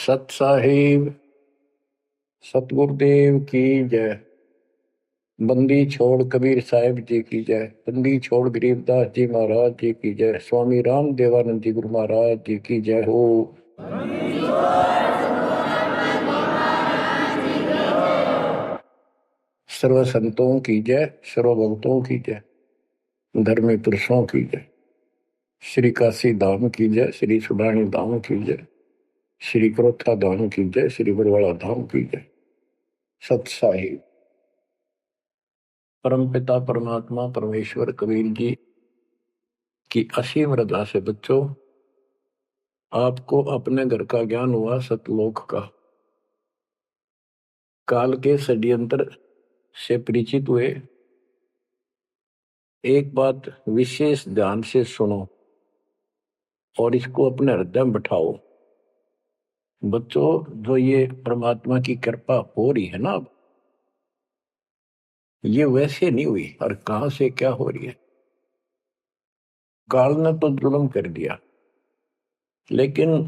सत साहिब सतगुरुदेव की जय। बंदी छोड़ कबीर साहिब जी की जय। बंदी छोड़ गरीबदास जी महाराज जी की जय। स्वामी राम देवानंद जी गुरु महाराज जी की जय हो। सर्व संतों की जय, सर्व भक्तों की जय, धर्मी पुरुषों की जय। श्री काशी धाम की जय, श्री सुडानी धाम की जय, श्री क्रोथा धाम की जय, श्री बरवाड़ा धाम की जय। सत साहिब परमपिता परमात्मा परमेश्वर कबीर जी की असीम रजा से बच्चों, आपको अपने घर का ज्ञान हुआ सतलोक का। काल के षड्यंत्र से परिचित हुए। एक बात विशेष ध्यान से सुनो और इसको अपने हृदय में बिठाओ। बच्चों, जो ये परमात्मा की कृपा हो रही है ना, अब ये वैसे नहीं हुई और कहां से क्या हो रही है। काल ने तो जुल्म कर दिया, लेकिन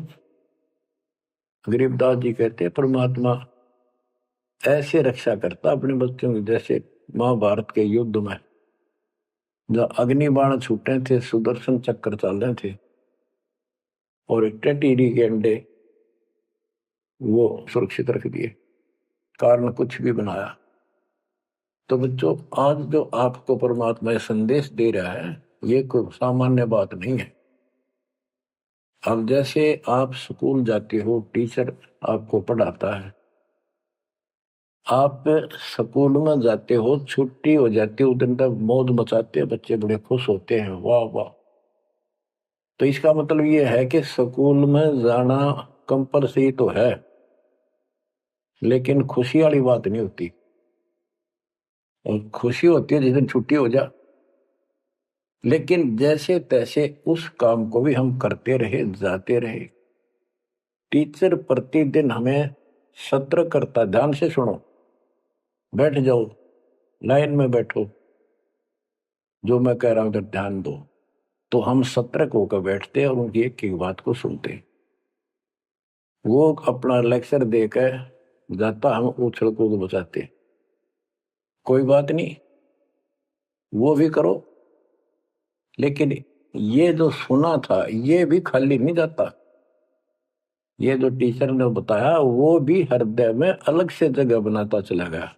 गरीबदास जी कहते हैं परमात्मा ऐसे रक्षा करता अपने बच्चों की, जैसे महाभारत के युद्ध में जब अग्निबाण छूटे थे, सुदर्शन चक्र चल रहे थे और एक टेटीरी के अंडे वो सुरक्षित रख दिए, कारण कुछ भी बनाया। तो बच्चों, आज जो आपको परमात्मा संदेश दे रहा है, ये कोई सामान्य बात नहीं है। अब जैसे आप स्कूल जाते हो, टीचर आपको पढ़ाता है, आप स्कूल में जाते हो, छुट्टी हो जाती है, उस दिन तक मौज मचाते हैं, बच्चे बड़े खुश होते हैं, वाह वाह। तो इसका मतलब ये है कि स्कूल में जाना कंपलसरी तो है, लेकिन खुशी वाली बात नहीं होती। और खुशी होती है जिस दिन छुट्टी हो जा। लेकिन जैसे तैसे उस काम को भी हम करते रहे, जाते रहे। टीचर प्रतिदिन हमें सत्र करता, ध्यान से सुनो, बैठ जाओ, लाइन में बैठो, जो मैं कह रहा हूं उधर ध्यान दो। तो हम सतर्क होकर बैठते और उनकी एक एक बात को सुनते। वो अपना लेक्चर देकर जाता, हम उछल कूद बचाते। कोई बात नहीं, वो भी करो, लेकिन ये जो सुना था ये भी खाली नहीं जाता। ये जो टीचर ने बताया वो भी हृदय में अलग से जगह बनाता चला गया।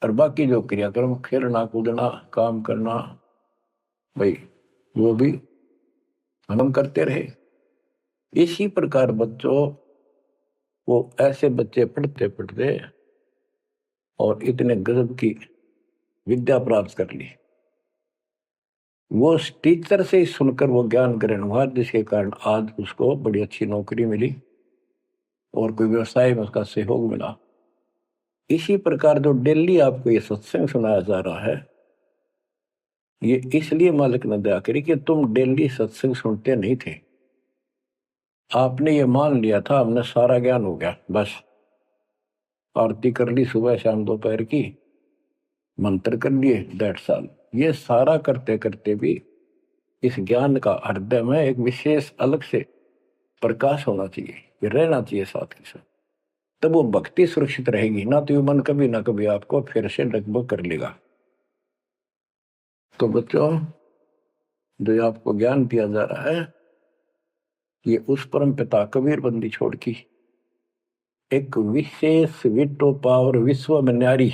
और बाकी जो क्रियाक्रम, खेलना कूदना, काम करना, भाई वो भी हम करते रहे। इसी प्रकार बच्चों, वो ऐसे बच्चे पढ़ते पढ़ते और इतने गजब की विद्या प्राप्त कर ली। वो टीचर से ही सुनकर वो ज्ञान ग्रहण हुआ, जिसके कारण आज उसको बड़ी अच्छी नौकरी मिली और कोई व्यवसाय में उसका सहयोग मिला। इसी प्रकार जो डेली आपको ये सत्संग सुनाया जा रहा है, ये इसलिए मालिक ने दया करी कि तुम डेली सत्संग सुनते नहीं थे। आपने ये मान लिया था हमने सारा ज्ञान हो गया, बस आरती कर ली सुबह शाम दोपहर की, मंत्र कर लिए, दैट्स ऑल। ये सारा करते करते भी इस ज्ञान का हृदय में एक विशेष अलग से प्रकाश होना चाहिए, ये रहना चाहिए साथ के साथ। तब वो भक्ति सुरक्षित रहेगी ना, तो ये मन कभी ना कभी आपको फिर से डगमग कर लेगा। तो बच्चों, जो आपको ज्ञान दिया जा रहा है, ये उस परम पिता कबीर बंदी छोड़ की एक विशेष विटो पावर विश्व में न्यारी,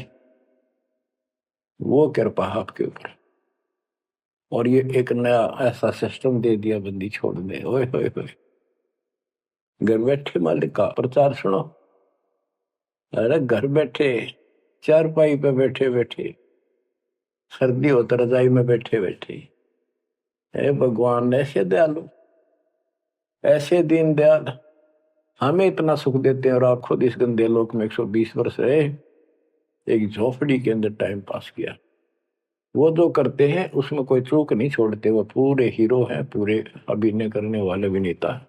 वो कृपा आपके ऊपर। और ये एक नया ऐसा सिस्टम दे दिया बंदी छोड़ने। ओए होए होए, घर बैठे मालिक का प्रचार सुनो। अरे घर बैठे, चारपाई पे बैठे बैठे, सर्दी हो तो रजाई में बैठे बैठे, हे भगवान ऐसे दयालु, ऐसे दीन दयाल, हमें इतना सुख देते हैं और आप खुद इस गंदे लोक में 120 वर्ष रहे, एक झोपड़ी के अंदर टाइम पास किया। वो जो करते हैं उसमें कोई चूक नहीं छोड़ते, वो पूरे हीरो हैं, पूरे अभिनय करने वाले अभिनेता।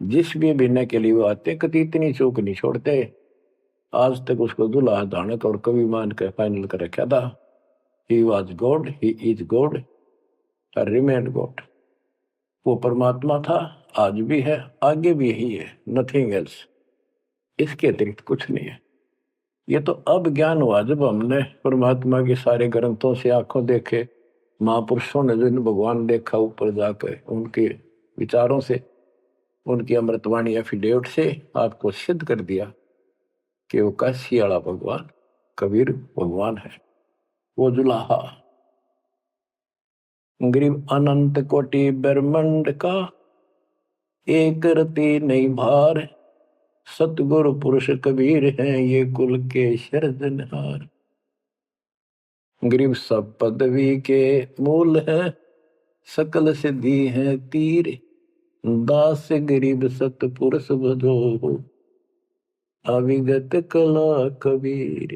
जिस भी अभिनय के लिए वो आते, कभी इतनी चूक नहीं छोड़ते। आज तक उसको दुल्हा दानक और कवि मान के फाइनल कर रखा था। He was God, he is God, remain God. वो परमात्मा था आज भी है, आगे भी यही है, नथिंग एल्स। इसके अतिरिक्त कुछ नहीं है। ये तो अब ज्ञान हुआ जब हमने परमात्मा के सारे ग्रंथों से आंखों देखे, महापुरुषों ने जिन भगवान देखा ऊपर जाकर, उनके विचारों से, उनकी अमृतवाणी एफिडेविट से आपको सिद्ध कर दिया कि वो काशी वाला भगवान कबीर भगवान है। वो जुलाहा गरीब अनंत कोटि ब्रह्मांड का, एक रति नहीं भार, सतगुरु पुरुष कबीर हैं ये कुल के सिरजनहार। गरीब सब पदवी के मूल है, सकल सिद्धि है तीर, दास गरीब सतपुरुष भजो, अविगत कला कबीर।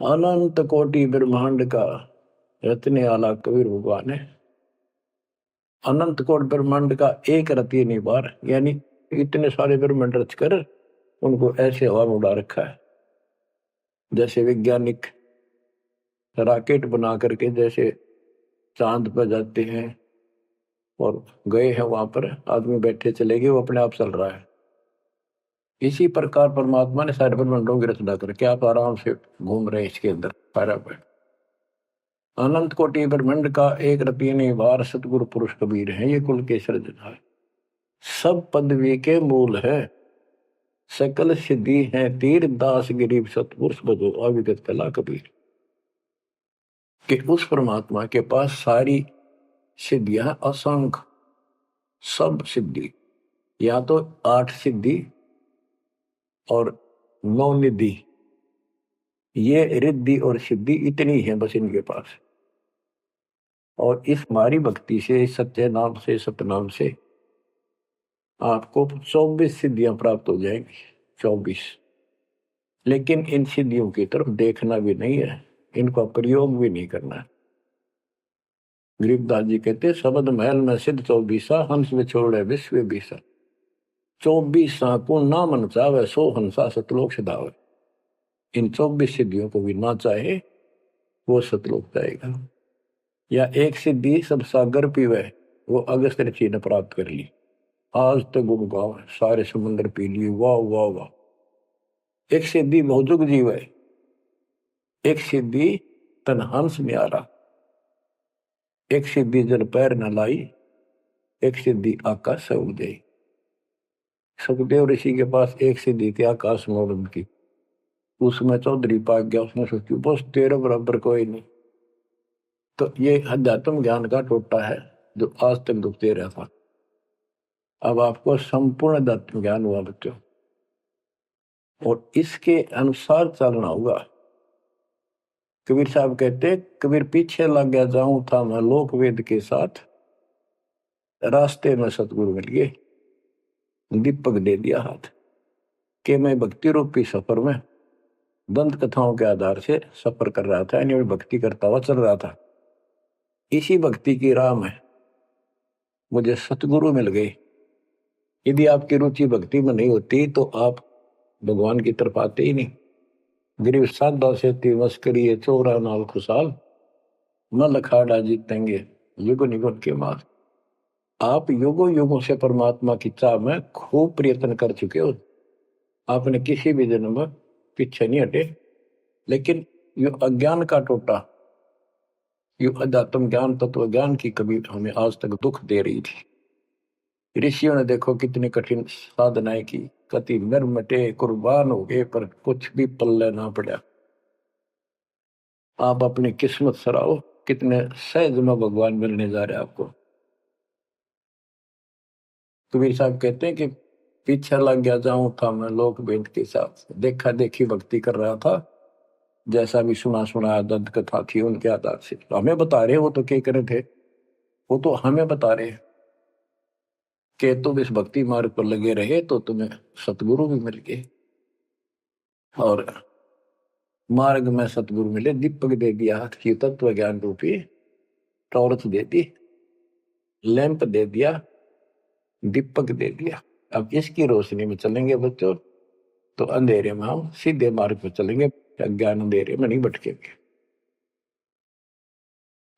अनंत कोटि ब्रह्मांड का रत्ने वाला कबीर भगवान है। अनंत कोटि ब्रह्मांड का एक रति नहीं बार, यानी इतने सारे ब्रह्मांड रच कर उनको ऐसे हवा में उड़ा रखा है। जैसे वैज्ञानिक रॉकेट बना करके जैसे चांद पर जाते हैं और गए हैं, वहां पर आदमी बैठे चले गए, वो अपने आप चल रहा है। इसी प्रकार परमात्मा ने सारे ब्रह्मांडों की रचना करके आप आराम से घूम रहे हैं इसके अंदर सारा पर। अनंत कोटि ब्रह्मांड का एक रति नहीं बार, सतगुरु पुरुष कबीर है ये कुल के सिरजनहार। सब पदवी के मूल है, सकल सिद्धि है तीर, दास गरीब सतपुरुष भजो, अविगत कला कबीर। कि उस परमात्मा के पास सारी सिद्धियां, असंख्य सब सिद्धि, या तो 8 सिद्धि और 9 निधि, ये रिद्धि और सिद्धि इतनी है बस इनके पास। और इस हमारी भक्ति से, सत्य नाम से, सतनाम से आपको 24 सिद्धियां प्राप्त हो जाएंगी, 24। लेकिन इन सिद्धियों की तरफ देखना भी नहीं है, इनका प्रयोग भी नहीं करना है। गरीबदास जी कहते शब्द महल में सिद्ध 24, हंस में छोड़े विश्व बीसा, 24 को ना मन चावे, 100 हंसा सतलोक सदावे। इन 24 सिद्धियों को भी ना चाहे वो सतलोक जाएगा। या एक सिद्धि सब सागर पीवे, वो अगस्त ऋषि ने प्राप्त कर ली, आज तक गुण गाँव सारे समुद्र पी लिए, वाह वाह वाह। एक सिद्धि भौजुग जीव है, एक सिद्धि तन हंस न्यारा, एक सिद्धि जल पैर न लाई, एक सिद्धि आकाश से उदय। सुखदेव ऋषि के पास एक सिद्धि थी आकाश मोड़न की, उसमें चौधरी पाक गया, उसने सोची बस तेरे बराबर कोई नहीं। तो ये अध्यात्म ज्ञान का टोटा है जो आज तक दुखते रहा था। अब आपको संपूर्ण अध्यात्म ज्ञान हुआ बच्चों, और इसके अनुसार चलना होगा। कबीर साहब कहते, कबीर पीछे लग गया जाऊं था मैं लोक वेद के साथ, रास्ते में सतगुरु मिल गए, दीपक दे दिया हाथ, कि मैं भक्ति रूपी सफर में दंत कथाओं के आधार से सफर कर रहा था, यानी भक्ति करता हुआ चल रहा था। इसी भक्ति की राह में मुझे सतगुरु मिल गए। यदि आपकी रुचि भक्ति में नहीं होती तो आप भगवान की तरफ आते ही नहीं। गरीब साधा से तिवस करिए चोरा नाल खुशाल, न लखाड़ा जीतेंगे युग निगुण के मार। आप युगों युगों से परमात्मा की चाह में खूब प्रयत्न कर चुके हो, आपने किसी भी जन्म में पीछे नहीं हटे। लेकिन यो अज्ञान का टोटा, यो अध्यात्म ज्ञान, तत्व ज्ञान की कभी हमें आज तक दुख दे रही थी। ऋषियों ने देखो कितनी कठिन साधनाएं की, कति मटे कुर्बान हो गए, पर कुछ भी पल्ले ना पड़ा। आप अपनी किस्मत सराहो, कितने सहज में भगवान मिलने जा रहे आपको। कबीर साहब कहते हैं कि पीछे लग गया जाऊं था मैं लोक वेद के साथ, देखा देखी भक्ति कर रहा था, जैसा भी सुना सुना दंत कथा थी उनके आधार से। तो हमें बता रहे, वो तो क्या करे थे, वो तो हमें बता रहे कि तुम इस भक्ति मार्ग पर लगे रहे तो तुम्हें सतगुरु भी मिल गए। और मार्ग में सतगुरु मिले, दीपक दे दिया हाथ की, तत्व ज्ञान रूपी टॉर्च दे दी, लैंप दे दिया, दीपक दे दिया। अब इसकी रोशनी में चलेंगे बच्चों तो अंधेरे में हम सीधे मार्ग पर चलेंगे, अज्ञान अंधेरे में नहीं भटकेंगे।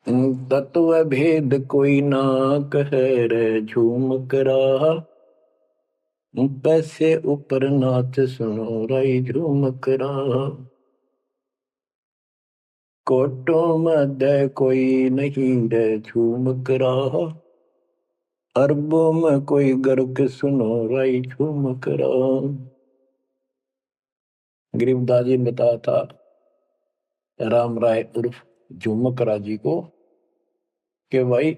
तत्व भेद कोई ना कह रे झूम करा, पैसे ऊपर नाच सुनो राई झूम करा। कोटों मध्य कोई नहीं रे झूम करा, अरबों में कोई गर्क सुनो राई झूम करा। गरीबदास जी ने बताया था राम राय उर्फ झूमकरा जी को कि भाई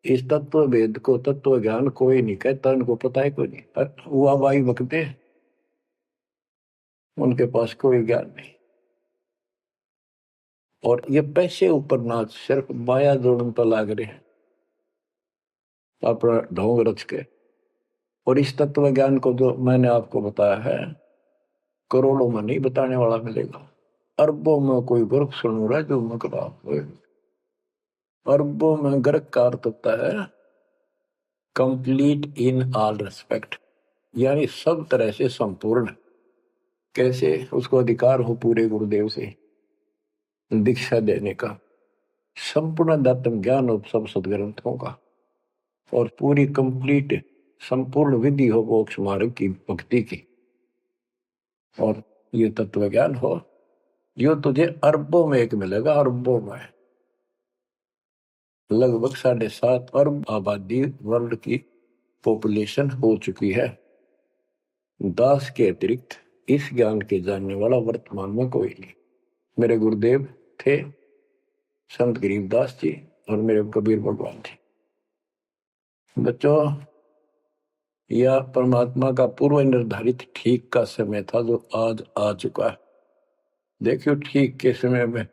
इस तत्व भेद को तत्व ज्ञान कोई नहीं कहता, उनको पता है कोई नहीं, हुआ भाई बकते उनके पास कोई ज्ञान नहीं। और ये पैसे ऊपर नाच सिर्फ माया जोड़न पर लाग रहे हैं अपना ढोंग रच के। और इस तत्व ज्ञान को जो मैंने आपको बताया है करोड़ों में नहीं बताने वाला मिलेगा, अरबों में कोई गर्क सुन रहा है जो मकड़ा। अरबों में गर्क का अर्थ होता है कंप्लीट इन ऑल रेस्पेक्ट, यानी सब तरह से संपूर्ण। कैसे? उसको अधिकार हो पूरे गुरुदेव से दीक्षा देने का, संपूर्ण दातम ज्ञान हो सब सदग्रंथों का, और पूरी कंप्लीट संपूर्ण विधि हो मोक्ष मार्ग की भक्ति की, और ये तत्व ज्ञान हो, यो तुझे अरबों में एक मिलेगा। अरबों में लगभग 7.5 अरब आबादी वर्ल्ड की पॉपुलेशन हो चुकी है। दास के अतिरिक्त इस ज्ञान के जानने वाला वर्तमान में कोई नहीं। मेरे गुरुदेव थे संत गरीबदास जी और मेरे कबीर भगवान थे। बच्चों, यह परमात्मा का पूर्व निर्धारित ठीक का समय था जो आज आ चुका है। देखियो, ठीक के समय में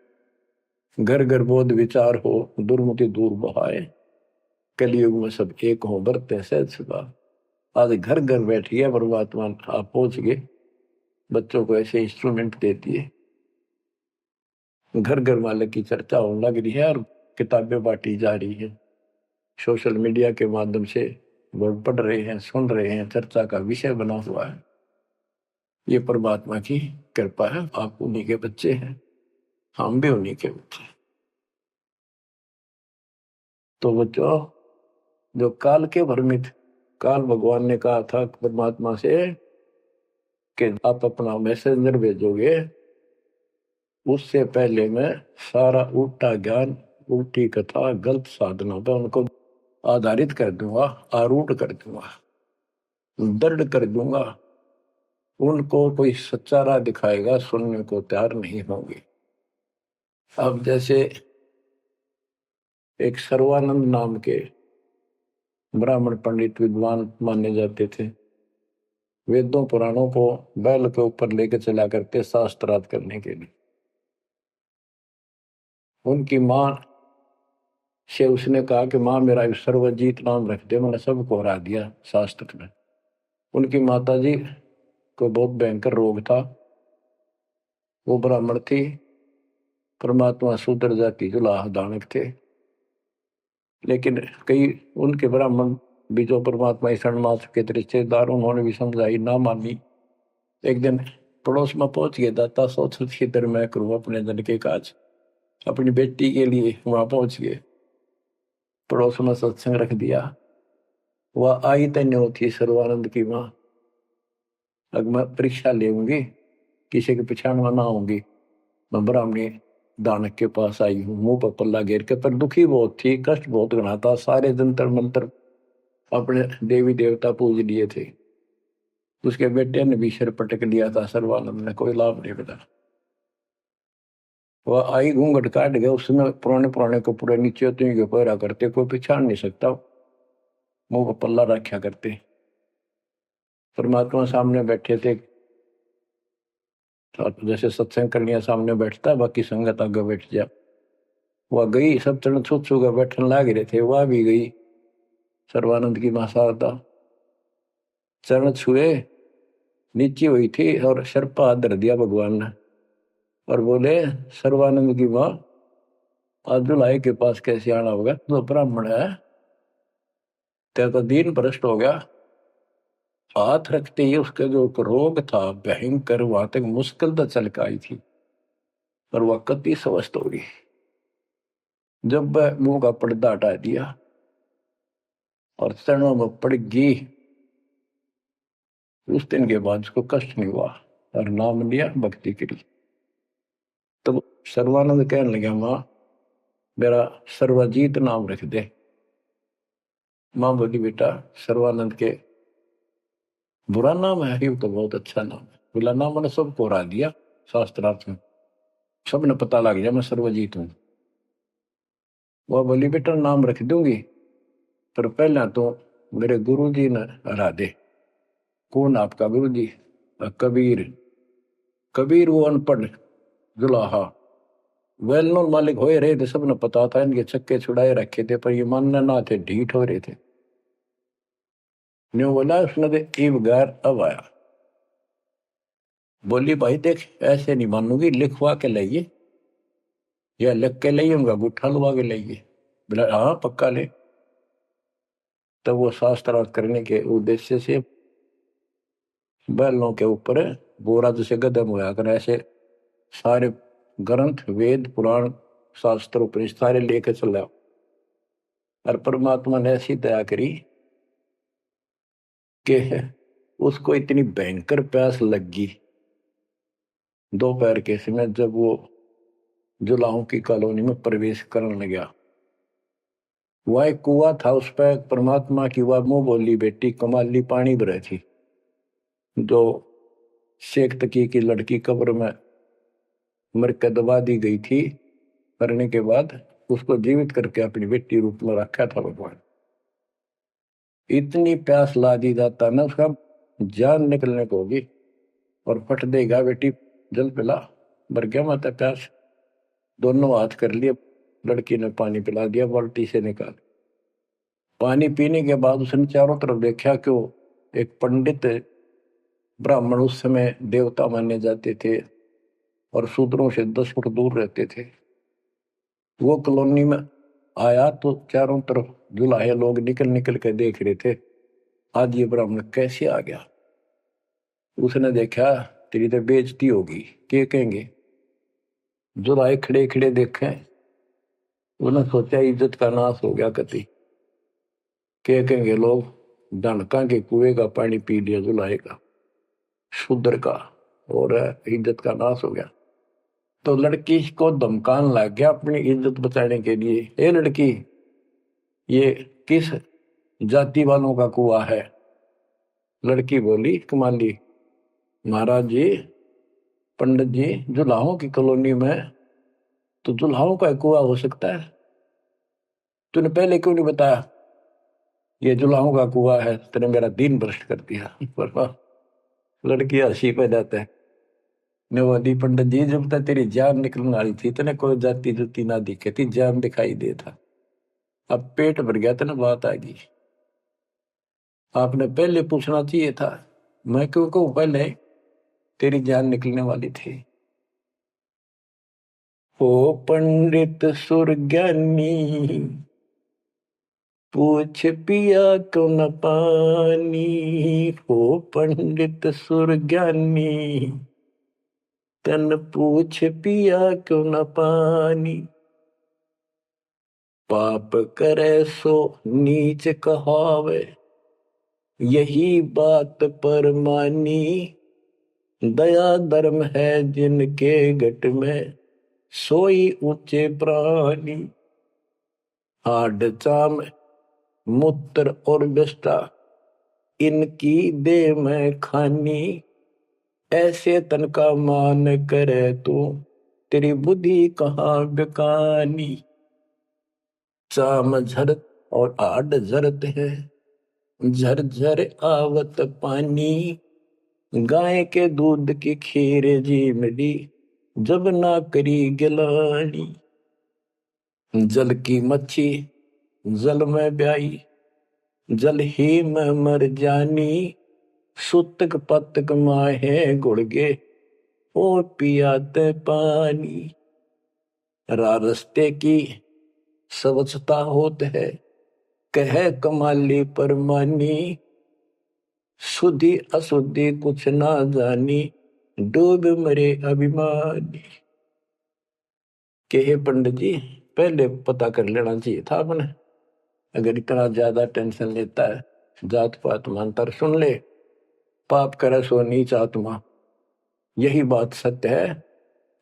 घर घर बोध विचार हो, दुर्मति दूर बहाए, कलयुग में सब एक हो बरते सहज सुखा। आज घर घर बैठी है परमात्मा, आप पहुंच गए। बच्चों को ऐसे इंस्ट्रूमेंट देती है, घर घर मालिक की चर्चा होने लग रही है और किताबें बांटी जा रही है। सोशल मीडिया के माध्यम से लोग पढ़ रहे हैं, सुन रहे हैं, चर्चा का विषय बना हुआ है। ये परमात्मा की कृपा है। आप उन्हीं के बच्चे हैं, हम भी उन्हीं के बच्चे। तो बच्चों, जो काल के भ्रमित, काल भगवान ने कहा था परमात्मा से कि आप अपना मैसेंजर भेजोगे, उससे पहले मैं सारा उल्टा ज्ञान, उल्टी कथा, गलत साधनों पर उनको आधारित कर दूंगा, आरूढ़ कर दूंगा, दृढ़ कर दूंगा। उनको कोई सच्चा राह दिखाएगा, सुनने को तैयार नहीं होंगे। अब जैसे एक सर्वानंद नाम के ब्राह्मण पंडित विद्वान माने जाते थे, वेदों पुराणों को बैल के ऊपर लेकर चला करते शास्त्रार्थ करने के लिए। उनकी माँ से उसने कहा कि माँ मेरा सर्वजीत नाम रख दे, मैंने सबको हरा दिया शास्त्र में। उनकी माता जी को बहुत भयंकर रोग था, वो ब्राह्मण थी, परमात्मा शूद्र जाति जुलाह दानक थे। लेकिन कई उनके ब्राह्मण भी जो परमात्मा ईश्वर मास के रिश्तेदार, उन्होंने भी समझाई, ना मानी। एक दिन पड़ोस में पहुंच गए, दाता सोच इधर मैं करूँ अपने धन के काज, अपनी बेटी के लिए वहां पहुंच गए। पड़ोस में सत्संग रख दिया। वह आई तन्य थी सर्वानंद की माँ, अब मैं परीक्षा लेंगी, किसी के पिछाड़ में ना आऊंगी। मैं ब्राह्मणी दानक के पास आई हूँ, मुंह पर पल्ला घेर के, पर दुखी बहुत थी, कष्ट बहुत घना था। सारे जंतर मंत्र अपने देवी देवता पूज लिए थे। उसके बेटे ने भी सिर पटक लिया था, सर्वानंद ने कोई लाभ नहीं मिला। वह आई, घूंघट काट गया। उसमें पुराने पुराने कपड़े नीचे तो पहरा करते, कोई पहचान नहीं सकता, मुंह पर पल्ला रखा करते। परमात्मा सामने बैठे थे, जैसे सत्संग करने सामने बैठता है, बाकी संगत आगे बैठ जा। वह गई, सब चरण छू छू कर बैठने लाग रहे थे, वह भी गई। सर्वानंद की मां शारदा चरण छुए, नीचे हुई थी और सिर पर हाथ धर दिया भगवान ने और बोले, सर्वानंद की मां, आज दुल्हाई के पास कैसे आना होगा? तो ब्राह्मण है, तेरा तो दीन भ्रष्ट हो गया। हाथ रखते ही उसका जो रोग था भयंकर, वहां तक मुश्किल तो चल के आई थी, पर वह कति स्वस्थ हो गई। जब वह मुंह का पर्दा हटा दिया और चरणों में पड़ गई, उस दिन के बाद उसको कष्ट नहीं हुआ और नाम लिया, भक्ति करी। तब सर्वानंद कहने लगा, माँ मेरा सर्वजीत नाम रख दे। माँ बोली, बेटा सर्वानंद के बुरा नाम है, ये तो बहुत अच्छा नाम है। बोला, नाम मैंने सबको हरा दिया शास्त्रार्थ में, सबने पता लग गया मैं सर्वजीत हूं। वह बोली, बेटा नाम रख दूंगी, पर पहले तो मेरे गुरु जी ने हरा दे। कौन आपका गुरु जी? कबीर। कबीर वो अनपढ़ जुलाहा, वेल नोन मालिक हो रहे थे, सबने पता था, इनके चक्के छुड़ाए रखे थे, पर ये मानने ना थे, ढीठ हो रहे थे। न्यू बोला उसने तो ईब गैर अब आया। बोली, भाई देख ऐसे नहीं मानूंगी, लिखवा के लाइए, या लिख के लाइए, उनका गुट्ठा लुवा के लाइए। बोला, हाँ पक्का ले। तब वो शास्त्रार्थ करने के उद्देश्य से बैलों के ऊपर बोरा जैसे गदम होया कर, ऐसे सारे ग्रंथ वेद पुराण शास्त्र उपनिषद सारे लेके चला। और परमात्मा ने ऐसी दया करी कि उसको इतनी भयंकर प्यास लगी दोपहर के समय, जब वो जुलाहों की कॉलोनी में प्रवेश करने लगा। वह एक कुआ था, उस पर परमात्मा की वह मुंह बोली बेटी कमाली पानी भरे थी, जो शेख तकी की लड़की कब्र में मर के दबा दी गई थी। करने के बाद उसको जीवित करके अपनी बेटी रूप में रखा था भगवान। इतनी प्यास ला दी जाता ना, उसका जान निकलने को होगी और फट देगा, बेटी जल पिला। मर गया माता प्यास। दोनों हाथ कर लिए, लड़की ने पानी पिला दिया बाल्टी से निकाल। पानी पीने के बाद उसने चारों तरफ देखा कि एक पंडित ब्राह्मण, उस समय देवता माने जाते थे और शूद्रों से 10 फुट दूर रहते थे, वो कॉलोनी में आया तो चारों तरफ जुलाहे लोग निकल निकल के देख रहे थे, आज ये ब्राह्मण कैसे आ गया। उसने देखा, तेरी तो बेइज्जती होगी, क्या कहेंगे। जुलाहे खड़े खड़े देखे, उन्होंने सोचा इज्जत का नाश हो गया कति, क्या कहेंगे लोग, डनका के कुएं का पानी पी लिया जुलाहे का, शूद्र का, और इज्जत का नाश हो गया। तो लड़की को धमकाने लग गया अपनी इज्जत बचाने के लिए, ए लड़की ये किस जाति वालों का कुआ है? लड़की बोली, कमाली महाराज जी, पंडित जी, जुलाहों की कॉलोनी में तो जुलाहों का कुआ हो सकता है, तूने पहले क्यों नहीं बताया ये जुलाहों का कुआ है? तेने मेरा दिन भ्रष्ट कर दिया। लड़की हंसी पे जाता है, नवादी पंडित जी, जब तक तेरी जान निकलने वाली थी तेने कोई जाति जुती ना दिखे थी, जान दिखाई दे था, अब पेट भर गया तेने बात आ गई। आपने पहले पूछना चाहिए था, मैं क्यों कहूं पहले, तेरी जान निकलने वाली थी। ओ पंडित सुरज्ञानी, पूछ पिया क्यों न पानी, ओ पंडित सुरज्ञानी, तन पूछ पिया क्यों न पानी। पाप करे सो नीच कहावे, यही बात पर मानी, दया धर्म है जिनके घट में, सोई ऊंचे प्राणी। हाड चाम मूत्र और विष्ठा, इनकी दे में खानी, ऐसे तन का मान करे तू, तेरी बुद्धि कहाँ बेकानी। चाम झरत और आड झरत है, झरझर आवत पानी, गाय के दूध की खीर जी मिली, जब ना करी गिलानी। जल की मच्छी जल में ब्याई, जल ही में मर जानी, सुतक पतक माहे गुड़गे, और पियाते पानी। रास्ते की स्वच्छता होत है, कह कमाली परमानी, शुद्धि अशुद्धि कुछ ना जानी, डूब मरे अभिमानी। के पंडित जी, पहले पता कर लेना चाहिए था अपने। अगर इतना ज्यादा टेंशन लेता है, जात पात मानता, सुन ले, पाप करे सो नीच आत्मा, यही बात सत्य है।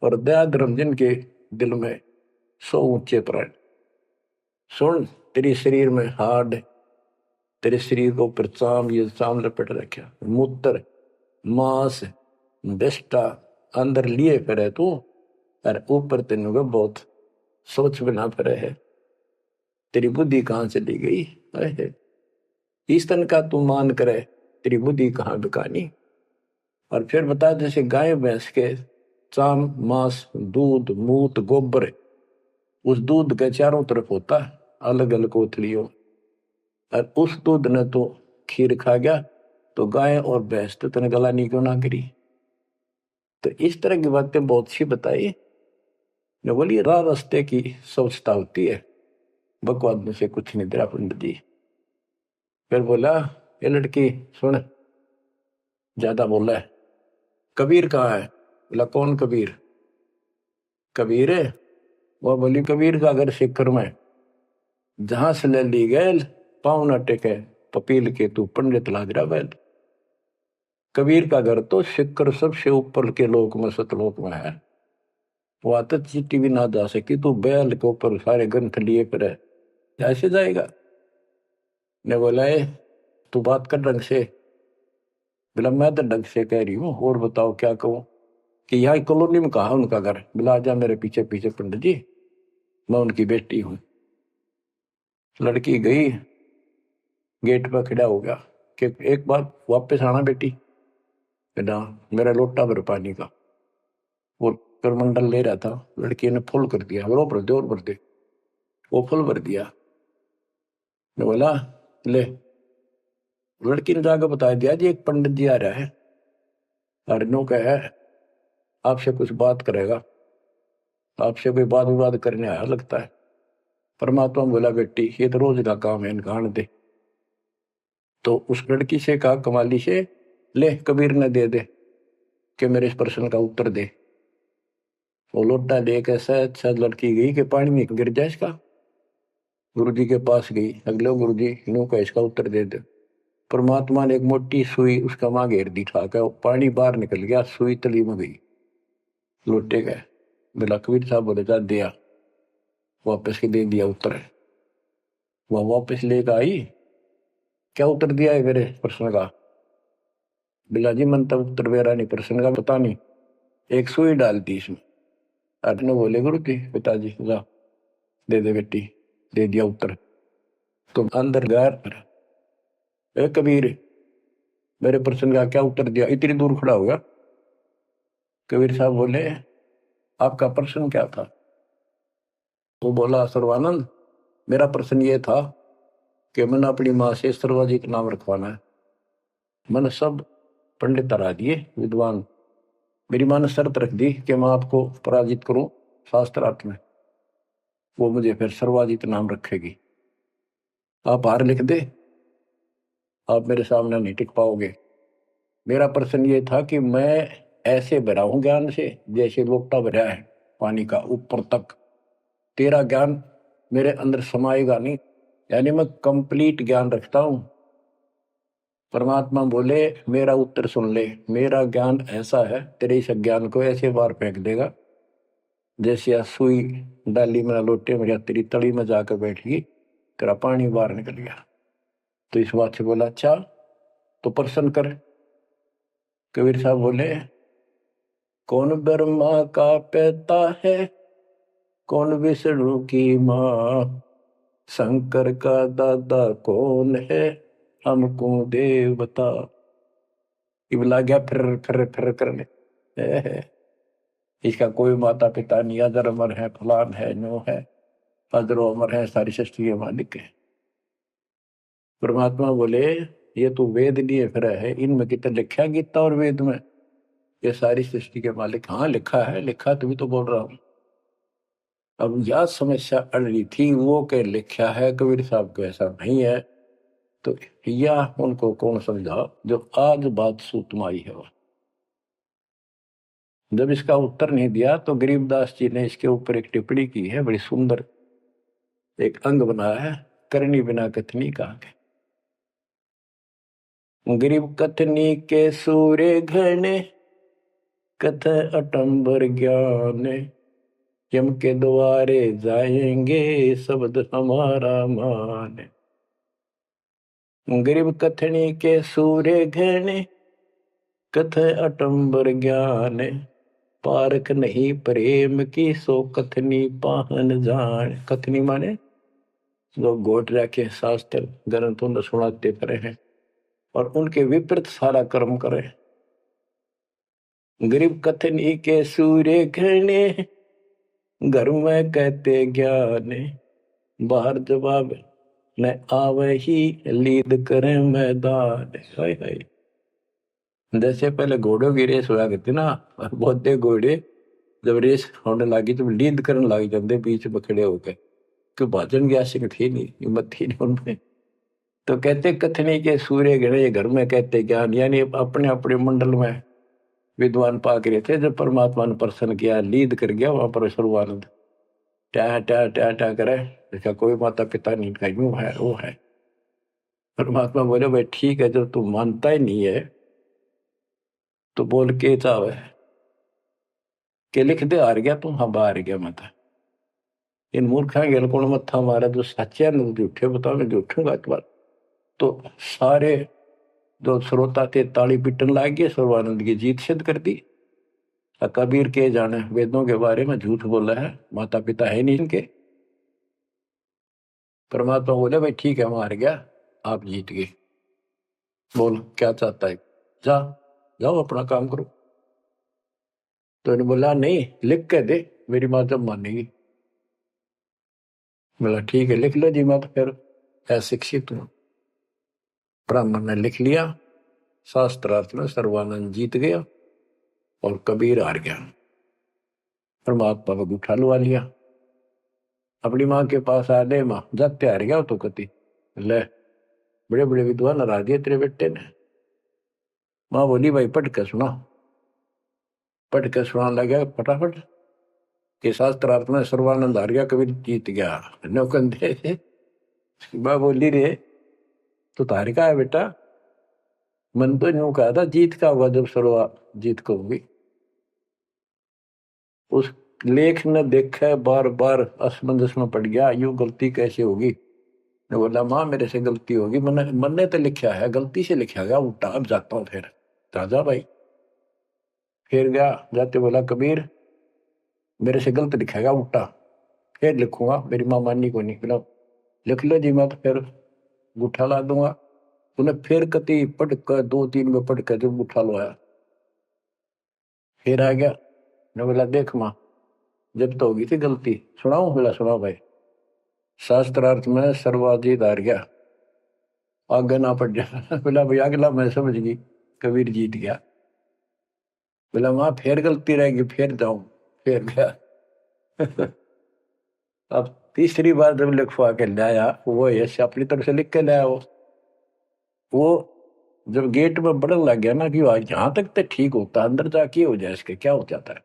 और दया धर्म जिनके दिल में सो ऊंचे प्राण। सुन, तेरे शरीर में हाड, तेरे शरीर को ऊपर चाम, ये चाम लपेट रखा, मूत्र मांस बिष्टा अंदर लिए फिरे तू, और ऊपर तेन को बहुत सोच बना फिरे है। तेरी बुद्धि कहाँ चली गई है? इस तन का तू मान करे, तेरी बुद्धि कहाँ बिकानी। और फिर बता, जैसे गाय भैंस के चाम मांस दूध मूत गोबर, उस दूध के चारों तरफ होता है अलग अलग कोथलियों, और उस दूध ने तो खीर खा गया, तो गाय और भैंस तो तने गलानी क्यों ना करी। तो इस तरह की बातें बहुत सी बताई। जो बोली राह रास्ते की सोचता होती है, बकवाद में से कुछ नहीं तेरा पंडित जी। फिर बोला, ये लड़की सुन, ज्यादा बोला है, कबीर कहाँ है? बोला, कौन कबीर? कबीर है? वो बोली, कबीर का घर सिक्कर में, जहां से ले ली गए पाँव न टेके पपील के, तू पंडित लाग रहा बैल। कबीर का घर तो सिक्कर सबसे ऊपर के लोक में, सतलोक में है। वो आता चीटी भी ना जा सकी, तू बैल के ऊपर सारे ग्रंथ लिए फिर ऐसे जाएगा। ने बोला, तू बात कर ढंग से। बोला, मैं तो ढंग से कह रही हूँ, और बताओ क्या कहूँ। कि यहाँ कॉलोनी में कहा उनका घर। बोला, जा मेरे पीछे पीछे पंडित जी, मैं उनकी बेटी हूँ। लड़की गई, गेट पर खड़ा हो गया कि एक बार वापस आना बेटी। बेटा, मेरा लोटा भर पानी का। वो करमंडल ले रहा था, लड़की ने फुल कर दिया, और भर दे और भर दे। वो फुल भर दिया। ने बोला, ले। लड़की ने जाकर बता दिया, जी एक पंडित जी आ रहा है, और नो कहे आपसे कुछ बात करेगा, आपसे कोई बात विवाद करने आया लगता है। परमात्मा बोला, बेटी ये तो रोज का काम है, इनका आने दे। तो उस लड़की से कहा, कमाली से, ले कबीर ने दे दे कि मेरे इस प्रश्न का उत्तर दे। वो लोटा लेकर शायद शायद लड़की गई कि पानी में गिर जाए इसका। गुरु जी के पास गई, अगले गुरु जी नो का इसका उत्तर दे दे। परमात्मा ने एक मोटी सुई उसका मां घेर दी, ठाकर पानी बाहर निकल गया, सुई तली में गई, लोटे गए। बोला, कबीर साहब बोले, जा दिया, वापस के दे दिया उत्तर। वह वापस लेकर आई, क्या उत्तर दिया है मेरे प्रश्न का? बिला जी मन तब उत्तर मेरा नहीं, प्रश्न का पता नहीं, एक सुई डाल दी इसमें। अर्जुन बोले, गुरु जी पिताजी जा दे दे बेटी, दे दिया उत्तर। तो अंदर गैर, ए कबीर मेरे प्रश्न का क्या उत्तर दिया? इतनी दूर खड़ा होगा। कबीर साहब बोले, आपका प्रश्न क्या था? वो बोला, सर्वानंद मेरा प्रश्न ये था कि मैंने अपनी माँ से सर्वाजीत नाम रखवाना है। मैंने सब पंडित तरा दिए विद्वान, मेरी माँ ने शर्त रख दी कि मैं आपको पराजित करूं शास्त्रार्थ में, वो मुझे फिर सर्वाजीत नाम रखेगी। आप हार लिख दे, आप मेरे सामने नहीं टिक पाओगे। मेरा प्रश्न ये था कि मैं ऐसे भरा हूं ज्ञान से जैसे लोटा भरा है पानी का ऊपर तक, तेरा ज्ञान मेरे अंदर समाएगा नहीं, यानी मैं कंप्लीट ज्ञान रखता हूं। परमात्मा बोले, मेरा उत्तर सुन ले, मेरा ज्ञान ऐसा है, तेरे इस ज्ञान को ऐसे बार फेंक देगा जैसे या सुई डाली में लोटे में, या तेरी तली में जाकर बैठ गई, तेरा पानी बाहर निकल गया। तो इस बात से बोला, अच्छा तो प्रश्न कर। कबीर साहब बोले, कौन ब्रह्मा का पिता है, कौन विष्णु की माँ, शंकर का दादा कौन है, हमको देव बता। इबला गया फिर करने, इसका कोई माता पिता नहीं, अजर अमर है, फलान है, नो है, अजरो अमर है, सारी सृष्टि के मालिक है। परमात्मा बोले, ये तो वेद लिए फिर है, इनमें कितना लिखा गीता और वेद में ये सारी सृष्टि के मालिक? हाँ लिखा है, लिखा तभी तो बोल रहा हूं। अब यह समस्या अड़ रही थी, वो के लिखा है, कबीर साहब को ऐसा नहीं है, तो यह उनको कौन समझा जो आज बात सूतम आई है। जब इसका उत्तर नहीं दिया तो गरीबदास जी ने इसके ऊपर एक टिप्पणी की है बड़ी सुंदर, एक अंग बनाया है, करनी बिना कथनी कहा के। गरीब कथनी के सूर्य घने, कथ अटंबर ज्ञान, यम के द्वारे जाएंगे शब्द हमारा मान। गरीब कथनी के सूर्य घने, कथ अटंबर ज्ञान, पारख नहीं प्रेम की सो कथनी पाहन जान। कथनी माने जो गोट रखे शास्त्र ग्रंथों ने सुनाते पड़े हैं और उनके विपरीत सारा कर्म करे। गरीब कथनी के सूर्य घने, घर में कहते ज्ञान, बाहर जवाब न आवे ही लीद करे मैदान। हाय हाय। जैसे पहले घोड़ों की रेस हुआ करती ना, और बहुत घोड़े जब रेस होने लगी तो लीद करने लग जाते बीच में खड़े होकर, क्यों भाजन की आशिक थी नहीं, हिम्मत थी नहीं उनमें। तो कहते कथनी के सूर्य घने, घर में कहते ज्ञान, यानी अपने अपने मंडल में विद्वान पाक रहे थे। जब परमात्मा ने प्रसन्न किया, लीद कर गया वहां पर सर्वानंद ट्या ट्या ट्या ट्या करे, देखा कोई माता पिता नहीं, का यूं है वो है। परमात्मा बोले भाई ठीक है, जब तू मानता ही नहीं है तो बोल के चाहे के लिख दे, हार गया तू, हाँ बाहर गया मत। इन मूर्खा गेल कौन मत्था मारा, जो सच्चे न झूठे बताओ, मैं झूठूंगा इस बार। तो सारे जो श्रोता थे ताली पीटन लाग गए, सर्वानंद की जीत सिद्ध कर दी। कबीर के जाने वेदों के बारे में झूठ बोला है, माता पिता है नहीं इनके। परमात्मा बोले भाई ठीक है, हार गया, आप जीत गए, बोल क्या चाहता है, जा जाओ अपना काम करो। तो इन्होंने बोला नहीं, लिख के दे, मेरी माँ जब मानेगी। बोला ठीक है लिख लो जी, मैं तो फिर अशिक्षित हूं। ब्राह्मण ने लिख लिया, शास्त्रार्थ में सर्वानंद जीत गया और कबीर हार गया। परमात्मा को उठा लुआ लिया, अपनी माँ के पास आ गए, माँ जाते हार गया तो कति ले, बड़े बड़े विद्वान हरा दिए तेरे बेटे ने। माँ बोली भाई पढ़ के सुना। पढ़ के सुनाने लगा फटाफट कि शास्त्रार्थ में सर्वानंद हार गया, कबीर जीत गया। नौकंदे माँ बोली रे तो तार का है बेटा, मन तो यूं कहा था जीत का होगा जब सर्वा जीत को होगी। उस लेख ने देखा, बार बार असमंजस में पड़ गया, यूं गलती कैसे होगी। मैं बोला माँ मेरे से गलती होगी, मन ने तो लिखा है, गलती से लिखा गया उल्टा, अब जाता हूँ फिर। राजा भाई फिर गया, जाते बोला कबीर मेरे से गलत लिखेगा उल्टा, फिर लिखूंगा, मेरी माँ माननी को नहीं। बोला लिख लो जी, मैं तो फिर गुठा ला दूंगा। उन्हें फिर कति पढ़ कर 2-3 में पढ़ कर जब गुठा लो आया, फिर आ गया। ने बोला देख माँ जब तो होगी थी गलती, सुनाऊ। बोला सुनाओ भाई। शास्त्रार्थ में सर्वाधिक हार गया, आगे ना पड़ जा। बोला भाई अगला मैं समझ गई, कबीर जीत गया। बोला माँ फिर गलती रहेगी, फिर जाऊं, फिर गया। अब तीसरी बार जब लिखवा के लाया, वो यश अपनी तरफ से लिख के लाया। वो जब गेट में बढ़ने लग गया ना कि यहां तक तो ठीक होता, अंदर जाके हो जाए इसके क्या हो जाता है।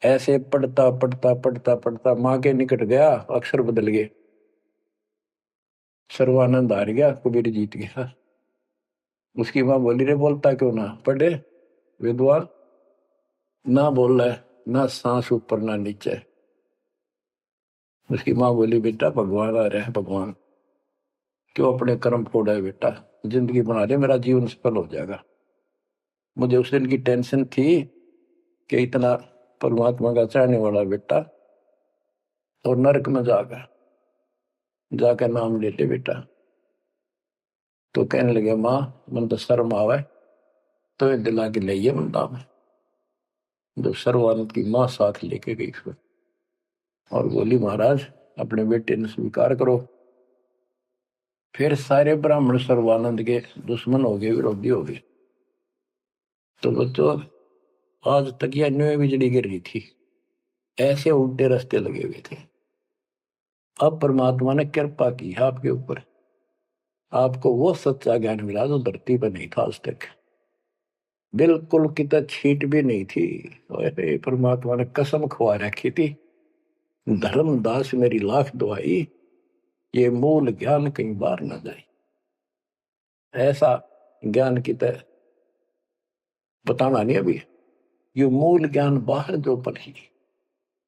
ऐसे पढ़ता पढ़ता पढ़ता पढ़ता माँ के निकट गया, अक्षर बदल गए, सर्वानंद हार गया, कबीर जीत गया। उसकी माँ बोली रे बोलता क्यों ना, पढ़े विद्वान ना बोल रहा है, ना सांस ऊपर ना नीचे। उसकी माँ बोली बेटा भगवान आ रहा है, भगवान क्यों अपने कर्म फोड़ा है बेटा, जिंदगी बना ले, मेरा जीवन सफल हो जाएगा। मुझे उस दिन की टेंशन थी कि इतना परमात्मा का चाहने वाला बेटा और नरक में जाकर नाम लेते बेटा। तो कहने लगे माँ मन तो शर्म आवे, तो दिला के ले बंदा में। जब सर्वानंद की माँ साथ लेके गई फिर और बोली महाराज अपने बेटे ने स्वीकार करो। फिर सारे ब्राह्मण सर्वानंद के दुश्मन हो गए, विरोधी हो गए। तो बच्चों आज तक यह न्यू बिजली गिर रही थी, ऐसे उल्टे रास्ते लगे हुए थे। अब परमात्मा ने कृपा की आपके ऊपर, आपको वो सच्चा ज्ञान मिला जो धरती पर नहीं था आज तक, बिल्कुल कितना छीट भी नहीं थी। परमात्मा ने कसम खुआ रखी थी, धर्मदास मेरी लाख दुआई, ये मूल ज्ञान कहीं बाहर न जाए। ऐसा ज्ञान की तरह बताना नहीं अभी। ये मूल ज्ञान बाहर जो पड़ी,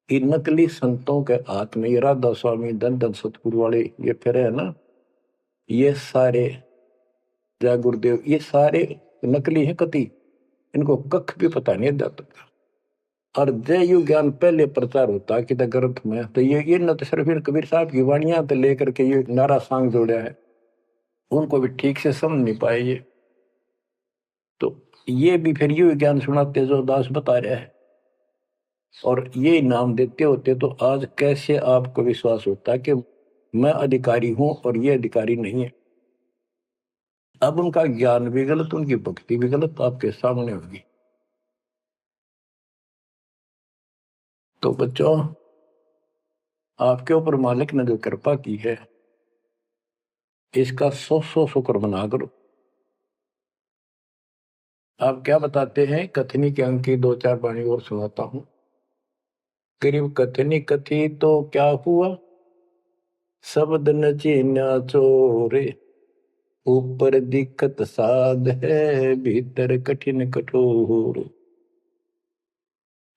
ये नकली संतों के हाथ में, ये राधा स्वामी धन धन सतगुरु वाले ये फिर है ना, ये सारे जय गुरुदेव, ये सारे नकली हैं कति, इनको कख भी पता नहीं जाता। और जय यु ज्ञान पहले प्रचार होता कि ग्रंथ में, तो ये न तो सिर्फ कबीर साहब की वाणियां तो लेकर के ये नारा सांग जोड़ा है, उनको भी ठीक से समझ नहीं पाए ये। तो ये भी फिर यू ज्ञान सुनाते जो दास बता रहा है, और ये नाम देते होते, तो आज कैसे आपको विश्वास होता कि मैं अधिकारी हूं और ये अधिकारी नहीं है। अब उनका ज्ञान भी गलत, उनकी भक्ति भी गलत आपके सामने होगी। तो बच्चों, आपके ऊपर मालिक ने जो कृपा की है, इसका 100 शुक्र मना करो। आप क्या बताते हैं, कथनी के अंक की 2-4 वाणी और सुनाता हूं। करीब कथनी कथी तो क्या हुआ, शब्द न चीन्या चोरे, ऊपर दिक्कत साध है, भीतर कठिन कठोर।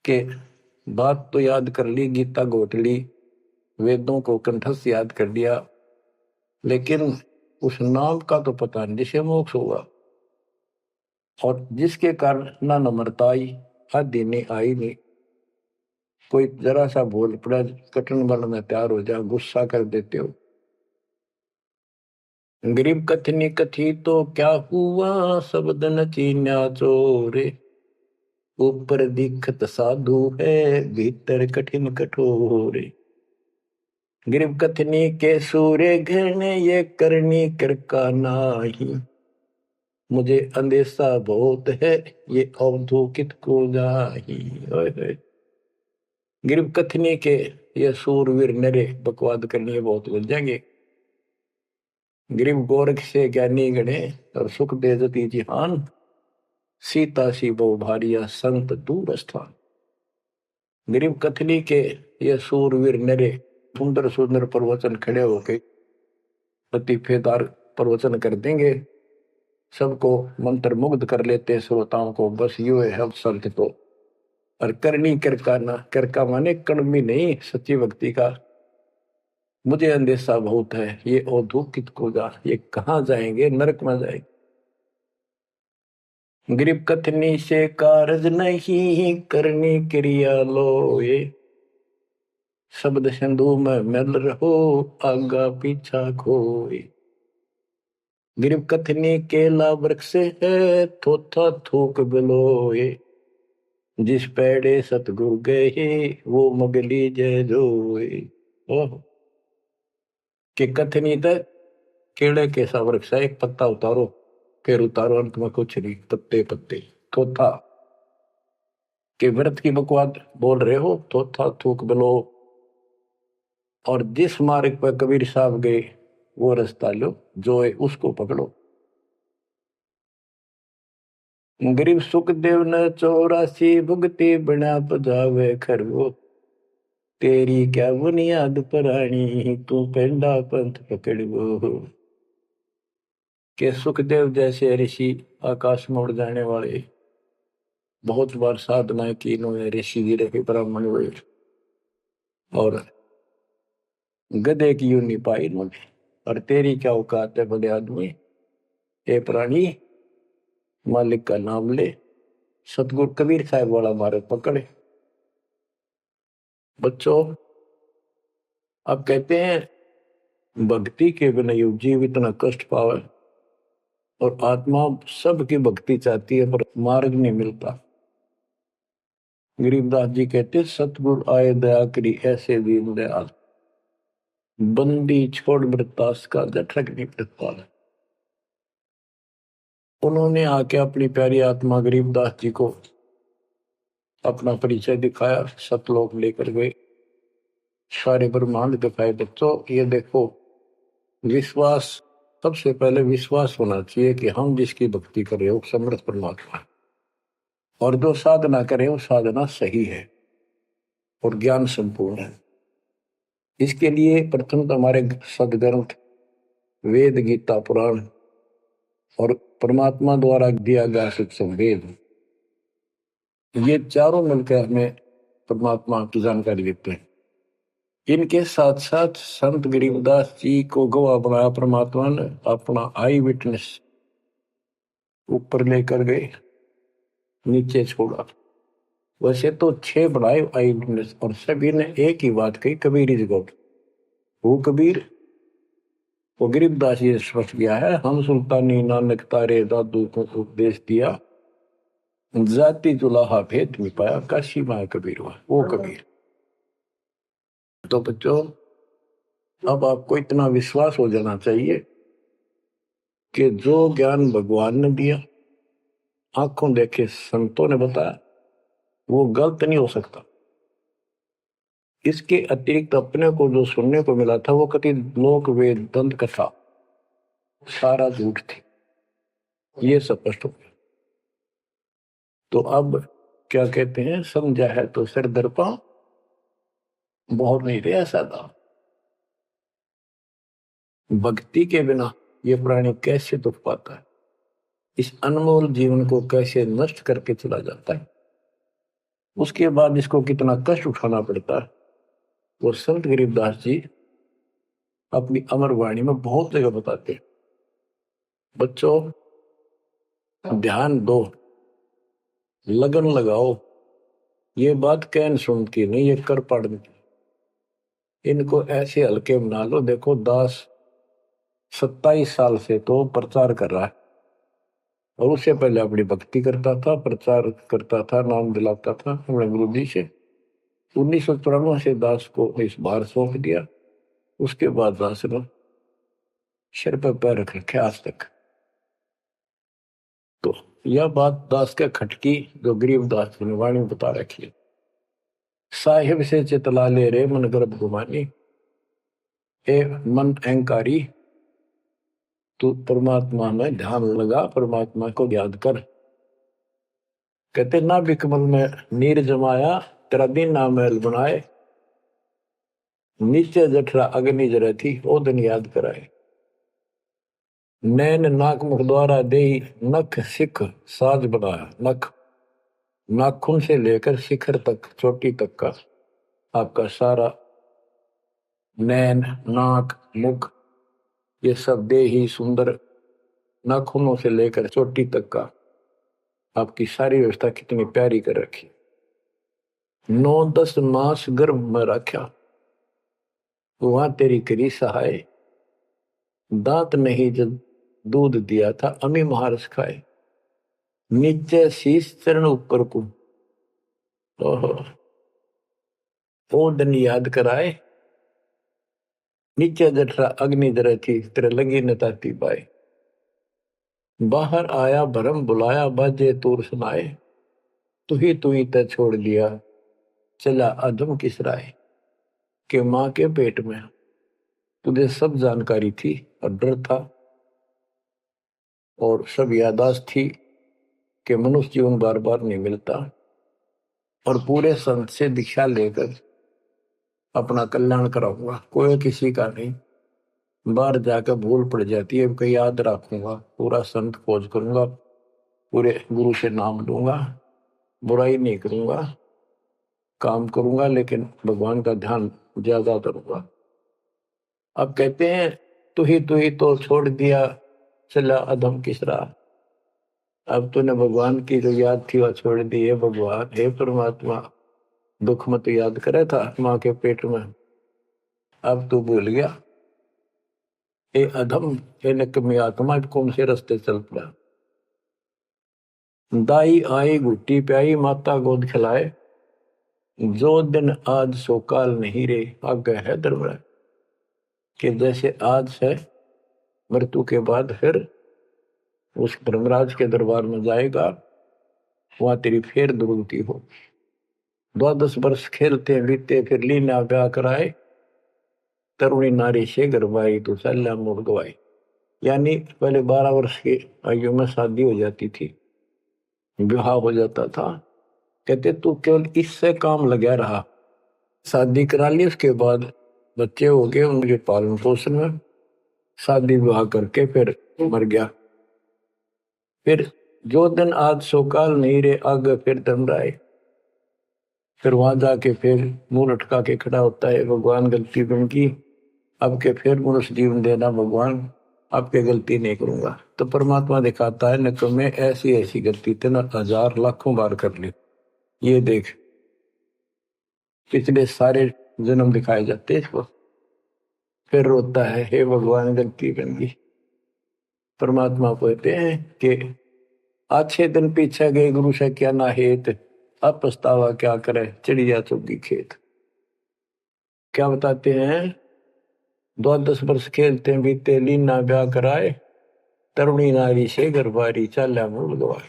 के बात तो याद कर ली, गीता घोट ली, वेदों को कंठस्थ याद कर लिया, लेकिन उस नाम का तो पता नहीं जिसे मोक्ष होगा, और जिसके कारण ना नम्रता आई, आदि नहीं आई नहीं। कोई जरा सा बोल पड़ा, कटन वाला तैयार हो जा, गुस्सा कर देते हो। गरीब कथनी कथी तो क्या हुआ, शब्द न चीन्या चोरे, ऊपर दिखत साधु है, भीतर कठिन कठोर। गरीब कथनी के सूर्य घृण, ये करनी कर का नाही, मुझे अंदेशा बहुत है, ये अवधूकित को जाही। गरीब कथनी के ये सूरवीर नरे, बकवाद करनी बहुत लग जाएंगे। गरीब गोरख से ज्ञानी गणे, और सुख दे जती जिहान, सीता सी बहु भारिया, संत दूर स्थान। गरीब कथनी के ये सूरवीर नरे, सुंदर सुंदर प्रवचन खड़े होके लतीफेदार प्रवचन कर देंगे, सबको मंत्र मुग्ध कर लेते श्रोताओं को, बस यू है हम संत तो। और करनी करका ना, करका माने कड़मी नहीं, सच्ची भक्ति का मुझे अंदेशा बहुत है, ये औधोकित को जा, ये कहाँ जाएंगे, नरक में जाएंगे। गरीब कथनी से कारज नहीं, करनी क्रिया लो ये, शब्द सिंधु में मिल रहो, आगा पीछा खोए। गरीब कथनी केला वृक्ष है, थोथा थूक बिलोए, जिस पेड़े सतगुरु गए, वो मगली जय जोए। ओह, कि कथनी तक केड़े के सा वृक्ष है, एक पत्ता उतारो फिर उतारो, अंत में कुछ नहीं, पत्ते पत्ते। थोथा के व्रत की बकवाद बोल रहे हो, थोथा थूक बिलो, और जिस मार्ग पर कबीर साहब गए वो रास्ता लो, जो है उसको पकड़ो। गरीब सुखदेव न 84 भुगती बना पजावे खरगो, तेरी क्या बुनियाद परानी, तू पेंडा पंथ पकड़ गो। के सुखदेव जैसे ऋषि, आकाश में उड़ जाने वाले, बहुत बार साधना की इन्होंने, ऋषि जी रहे, ब्राह्मण हुए, और गधे की यूं नहीं पाई इन्होंने। और तेरी क्या औकात है बड़े आदमी, ए प्राणी, मालिक का नाम ले। सतगुरु कबीर साहब वाला मार्ग पकड़े। बच्चों, अब कहते हैं भक्ति के बिना ये जीव इतना कष्ट पावे, और आत्मा सबकी भक्ति चाहती है पर मार्ग नहीं मिलता। गरीबदास जी कहते सतगुरु आए दया करी, ऐसे दीन दयाल, बंदी छोड़ मृतास का जठरक नहीं प्रतिपाल। उन्होंने आके अपनी प्यारी आत्मा गरीबदास जी को अपना परिचय दिखाया, सतलोक लेकर गए, सारे ब्रह्मांड दिखाए। बच्चों ये देखो, विश्वास, सबसे पहले विश्वास होना चाहिए कि हम जिसकी भक्ति कर रहे हो समर्थ परमात्मा, और जो साधना करे वो साधना सही है और ज्ञान संपूर्ण है। इसके लिए प्रथम तो हमारे सदग्रंथ वेद, गीता, पुराण और परमात्मा द्वारा दिया गया वेद, ये चारों मिलकर हमें परमात्मा की जानकारी देते हैं। इनके साथ साथ संत गरीबदास जी को गवाह बनाया परमात्मा ने, अपना आई विटनेस ऊपर लेकर गए, नीचे छोड़ा। वैसे तो 6 बनाए आई विटनेस, और सभी ने एक ही बात कही, कबीर इज गॉड। वो कबीर, वो गरीबदास जी स्पष्ट किया है, हम सुल्तानी नानक तारे दादू को उपदेश दिया, जाति जुलाहा भेद में पाया, काशी माँ कबीर हुआ, वो कबीर। तो बच्चों, अब आपको इतना विश्वास हो जाना चाहिए कि जो ज्ञान भगवान ने दिया, आंखों देखे संतों ने बताया, वो गलत नहीं हो सकता। इसके अतिरिक्त अपने को जो सुनने को मिला था, वो कति लोक वेद दंत कथा सारा झूठ थी, ये स्पष्ट हो गया। तो अब क्या कहते हैं, समझा है तो सिर दर्पा, बहुत नहीं रहा सादा। भक्ति के बिना ये प्राणी कैसे दुख पाता है, इस अनमोल जीवन को कैसे नष्ट करके चला जाता है, उसके बाद इसको कितना कष्ट उठाना पड़ता है, वो संत गरीबदास जी अपनी अमर वाणी में बहुत जगह बताते हैं। बच्चों, ध्यान दो, लगन लगाओ, ये बात कैन सुन की नहीं, ये कर पढ़ने की। इनको ऐसे हल्के बना लो। देखो, दास 27 साल से तो प्रचार कर रहा है, और उससे पहले अपनी भक्ति करता था, प्रचार करता था, नाम दिलाता था अपने गुरु जी से। 1994 से दास को इस बार सौंप दिया। उसके बाद दास ने सिर पर पैर रख रखे आज तक। तो यह बात दास के खटकी, जो गरीबदास ने वाणी बता रखी है, साहिब से चितला ले रे मन गर्भ गुमानी, ए मन अहंकारी, तू परमात्मा में ध्यान लगा, परमात्मा को याद कर। कहते ना बिकमल में नीर जमाया, तेरा दिन ना महल बनाए, नीचे जठरा अग्नि जरे थी, ओ दिन याद कराए। नैन नाक मुख द्वारा दे, नख सिख साज बनाया। नख, नाखून से लेकर शिखर तक, चोटी तक का आपका सारा नैन, नाक, मुख, ये सब दे ही सुंदर, नाखूनों से लेकर चोटी तक का आपकी सारी व्यवस्था कितनी प्यारी कर रखी। 9-10 मास गर्भ में रखा, वहां तेरी करी सहाय, दांत नहीं जब दूध दिया था, अमी महारस खाए। नीचे शीश चरण ऊपर को, ओ दिन याद कराए, नीचे जठरा अग्नि जरे थी, तेरे लगी न ताती पाए। बाहर आया भरम बुलाया, बाजे तूर सुनाए, तू ही तय छोड़ दिया, चला अधम किस राय। के माँ के पेट में तुझे सब जानकारी थी, और डर था, और सब यादाश्त थी कि मनुष्य जीवन बार बार नहीं मिलता, और पूरे संत से दीक्षा लेकर अपना कल्याण कराऊंगा, कोई किसी का नहीं। बाहर जाकर भूल पड़ जाती है, कहीं याद रखूंगा, पूरा संत खोज करूंगा, पूरे गुरु से नाम लूंगा, बुराई नहीं करूंगा, काम करूंगा, लेकिन भगवान का ध्यान ज्यादा करूंगा। अब कहते हैं, तू ही तो छोड़ दिया, चला अधम किस राह। अब तूने भगवान की जो याद थी वह छोड़ दी है। भगवान, हे परमात्मा, दुख मत याद करे था माँ के पेट में, अब तू भूल गया। ए अधम, हे निकम्मी आत्मा, कौन से रास्ते चल पड़ा। दाई आई घुट्टी प्याई, माता गोद खिलाए, जो दिन आज सो काल नहीं रे, आगे है दरबार। कि जैसे आज है, मृत्यु के बाद फिर उस धर्मराज के दरबार में जाएगा, वहां तेरी फिर दुर्गति हो। 12 वर्ष खेलते बीते, फिर लीना ब्याह कराए, तरुणी नारी से गरबाई, तो सल्ला मोड़ गवाई। यानी पहले 12 वर्ष की आयु में शादी हो जाती थी, विवाह हो जाता था। कहते तू केवल इससे काम लगा रहा, शादी करा ली, उसके बाद बच्चे हो गए, उनके पालन पोषण में शादी विवाह करके फिर मर गया। फिर जो दिन आज सो काल नहीं रे, आगे फिर दम राय। फिर वहां जाके फिर मुंह लटका के खड़ा होता है, भगवान गलती उनकी, अब के फिर मनुष्य जीवन देना भगवान, अब के गलती नहीं करूंगा। तो परमात्मा दिखाता है, न तो मैं ऐसी ऐसी गलती तेना 1000 लाखों बार कर ली, ये देख। पिछले सारे जन्म दिखाए जाते इसको। फिर रोता है, हे भगवान गलती बन गई। परमात्मा कहते हैं कि अच्छे दिन पीछे गए गुरु से क्या ना हेत, अब पछतावा क्या करे चिड़िया चुगी खेत। क्या बताते हैं, 10 वर्ष खेलते हैं बीते, लीना ब्याह कराए, तरुणी नारी से घरबारी चाल्या मूल गवाए।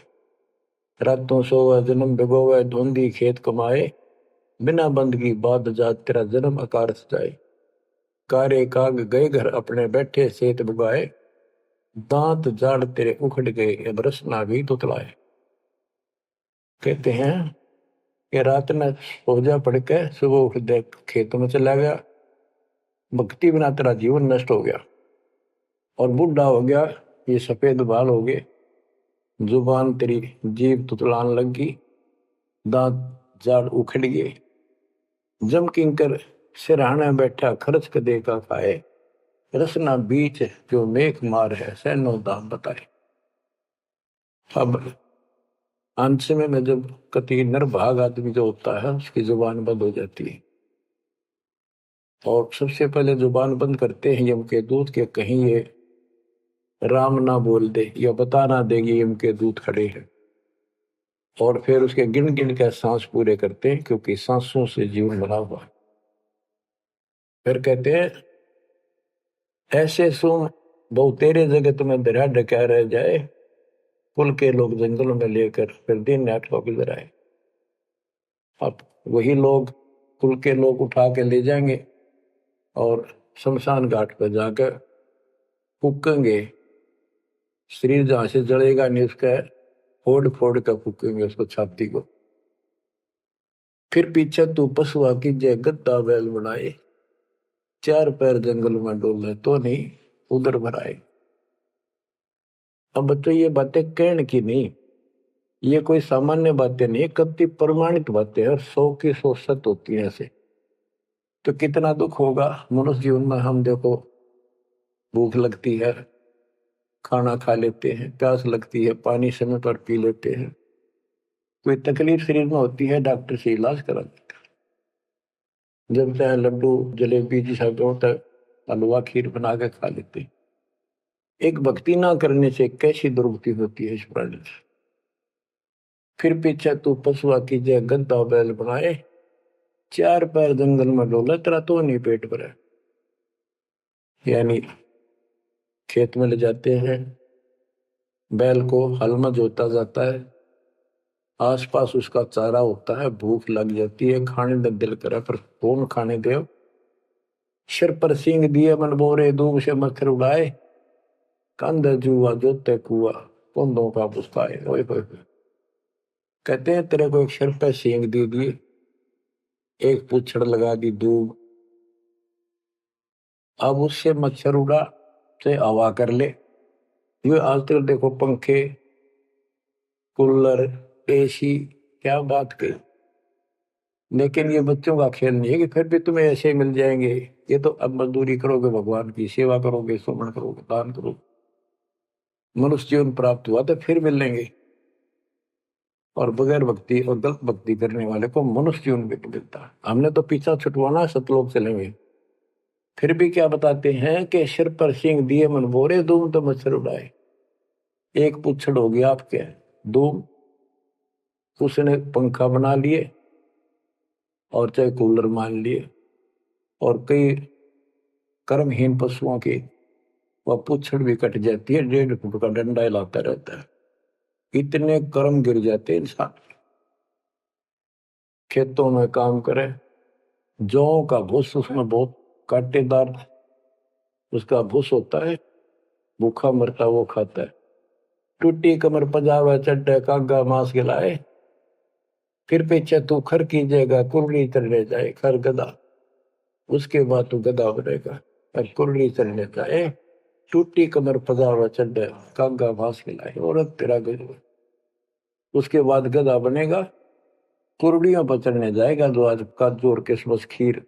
रातों सोवा जन्म भिगोवे, धुंधी खेत कमाए, बिना बंदगी बाद जात तेरा जन्म आकार सजाए। कारे काग गए घर अपने बैठे सेत बुगाए, दांत जाड़ तेरे उखड़ गए अब रसना भी तुतलाए। कहते हैं कि रात में सो जा पड़ के, सुबह उठ दे खेतों में चला गया, भक्ति बिना तेरा जीवन नष्ट हो गया। और बूढ़ा हो गया, ये सफेद बाल हो गए, जुबान तेरी जीभ तुतलान लगी, दांत जाड़ उखड़ गए। जम किंकर सिरहाना बैठा खर्च कदे का खाए, रसना बीच जो मेघ मार है सैनो दाम बताए। अब अंत में जब कति नरभाग आदमी जो होता है उसकी जुबान बंद हो जाती है, और सबसे पहले जुबान बंद करते हैं यम के दूत के, कहीं ये राम ना बोल दे या बता ना देगी यम के दूत खड़े हैं। और फिर उसके गिन गिन के सांस पूरे करते हैं, क्योंकि सांसों से जीवन बना हुआ है। फिर कहते हैं, ऐसे सुन बहु तेरे जगत में दरिया ढका रह जाए, कुल के लोग जंगलों में लेकर फिर दिन रात को गुजर आए। अब वही लोग, कुल के लोग उठा के ले जाएंगे और शमशान घाट पर जाकर फूकेंगे। शरीर जहां से जलेगा नहीं उसका फोड़ फोड़ कर फूकेंगे उसको, छाती को। फिर पीछे तू पशुआ की जय गद्दा बैल बनाए, 4 पैर जंगल में डोले तो नहीं उधर भराए। अब तो ये बातें कहने की नहीं, ये कोई सामान्य बातें नहीं, कति प्रमाणित बातें हैं, और 100 की 100 सत्य होती है ऐसे। तो कितना दुख होगा मनुष्य जीवन में। हम देखो, भूख लगती है खाना खा लेते हैं, प्यास लगती है पानी समय पर पी लेते हैं, कोई तकलीफ शरीर में होती है डॉक्टर से इलाज करा देते हैं, जब चाहे लड्डू जलेबी जी सब होता है, हलवा खीर बना के खा लेते हैं। एक भक्ति ना करने से कैसी दुर्गति होती है इस प्राणी से। फिर पीछे तू पशुआ की जय गद्दा बैल बनाए, 4 पैर जंगल में डोला तेरा तो नहीं पेट भरा। यानी खेत में ले जाते हैं, बैल को हल में जोता जाता है, आसपास उसका चारा होता है, भूख लग जाती है, खाने का दिल करे पर कौन खाने दे। सिर पर सींग दिए मन बोरे, दूब से मच्छर उड़ाए, कंध जुआ जोते कुआ, कुंदों का पुस्ताए। ओए होए, कहते हैं तेरे को एक सिर पे सींग दे दिए, एक पूछड़ लगा दी दूब, अब उससे मच्छर उड़ा से हवा कर ले। ये आजकल देखो पंखे कूलर एसी, क्या बात कही। लेकिन ये बच्चों का खेल नहीं है कि फिर भी तुम्हें ऐसे मिल जाएंगे। ये तो अब मजदूरी करोगे, भगवान की सेवा करोगे, सुमन करोगे, दान करोगे, मनुष्य जीवन प्राप्त हुआ तो फिर मिलेंगे। और बगैर भक्ति और गलत भक्ति करने वाले को मनुष्य जीवन भी मिलता है। हमने तो पीछा छुटवाना, सतलोक चलेंगे। फिर भी क्या बताते हैं कि सिर पर सिंह दिए मन बोरे, दूम तो मच्छर उड़ाए। एक पुच्छड़ हो गया आपके दूम, उसने पंखा बना लिए और चाहे कूलर मान लिए, और कई कर्महीन पशुओं की वह पुच्छड़ भी कट जाती है, 1.5 फुट का डंडा हिलाता रहता है। इतने कर्म गिर जाते इंसान। खेतों में काम करे, जौ का भूस उसमें बहुत कांटेदार उसका भूस होता है, भूखा मरता वो खाता है। टूटी कमर पजावा चड्डे कागा मांस खिलाए, फिर पीछे तू खर कीजिएगा कुरली चढ़ने जाए खर गदा। उसके बाद तू गधा बनेगा। और कुर्री चलने जाए, टूटी कमर पजावा चढ़े, कागा भास खिलाए, औरत तेरा गजब। उसके बाद गधा बनेगा, कुर्डियों पर चढ़ने जाएगा, जो आज काजू और किशमिश खीर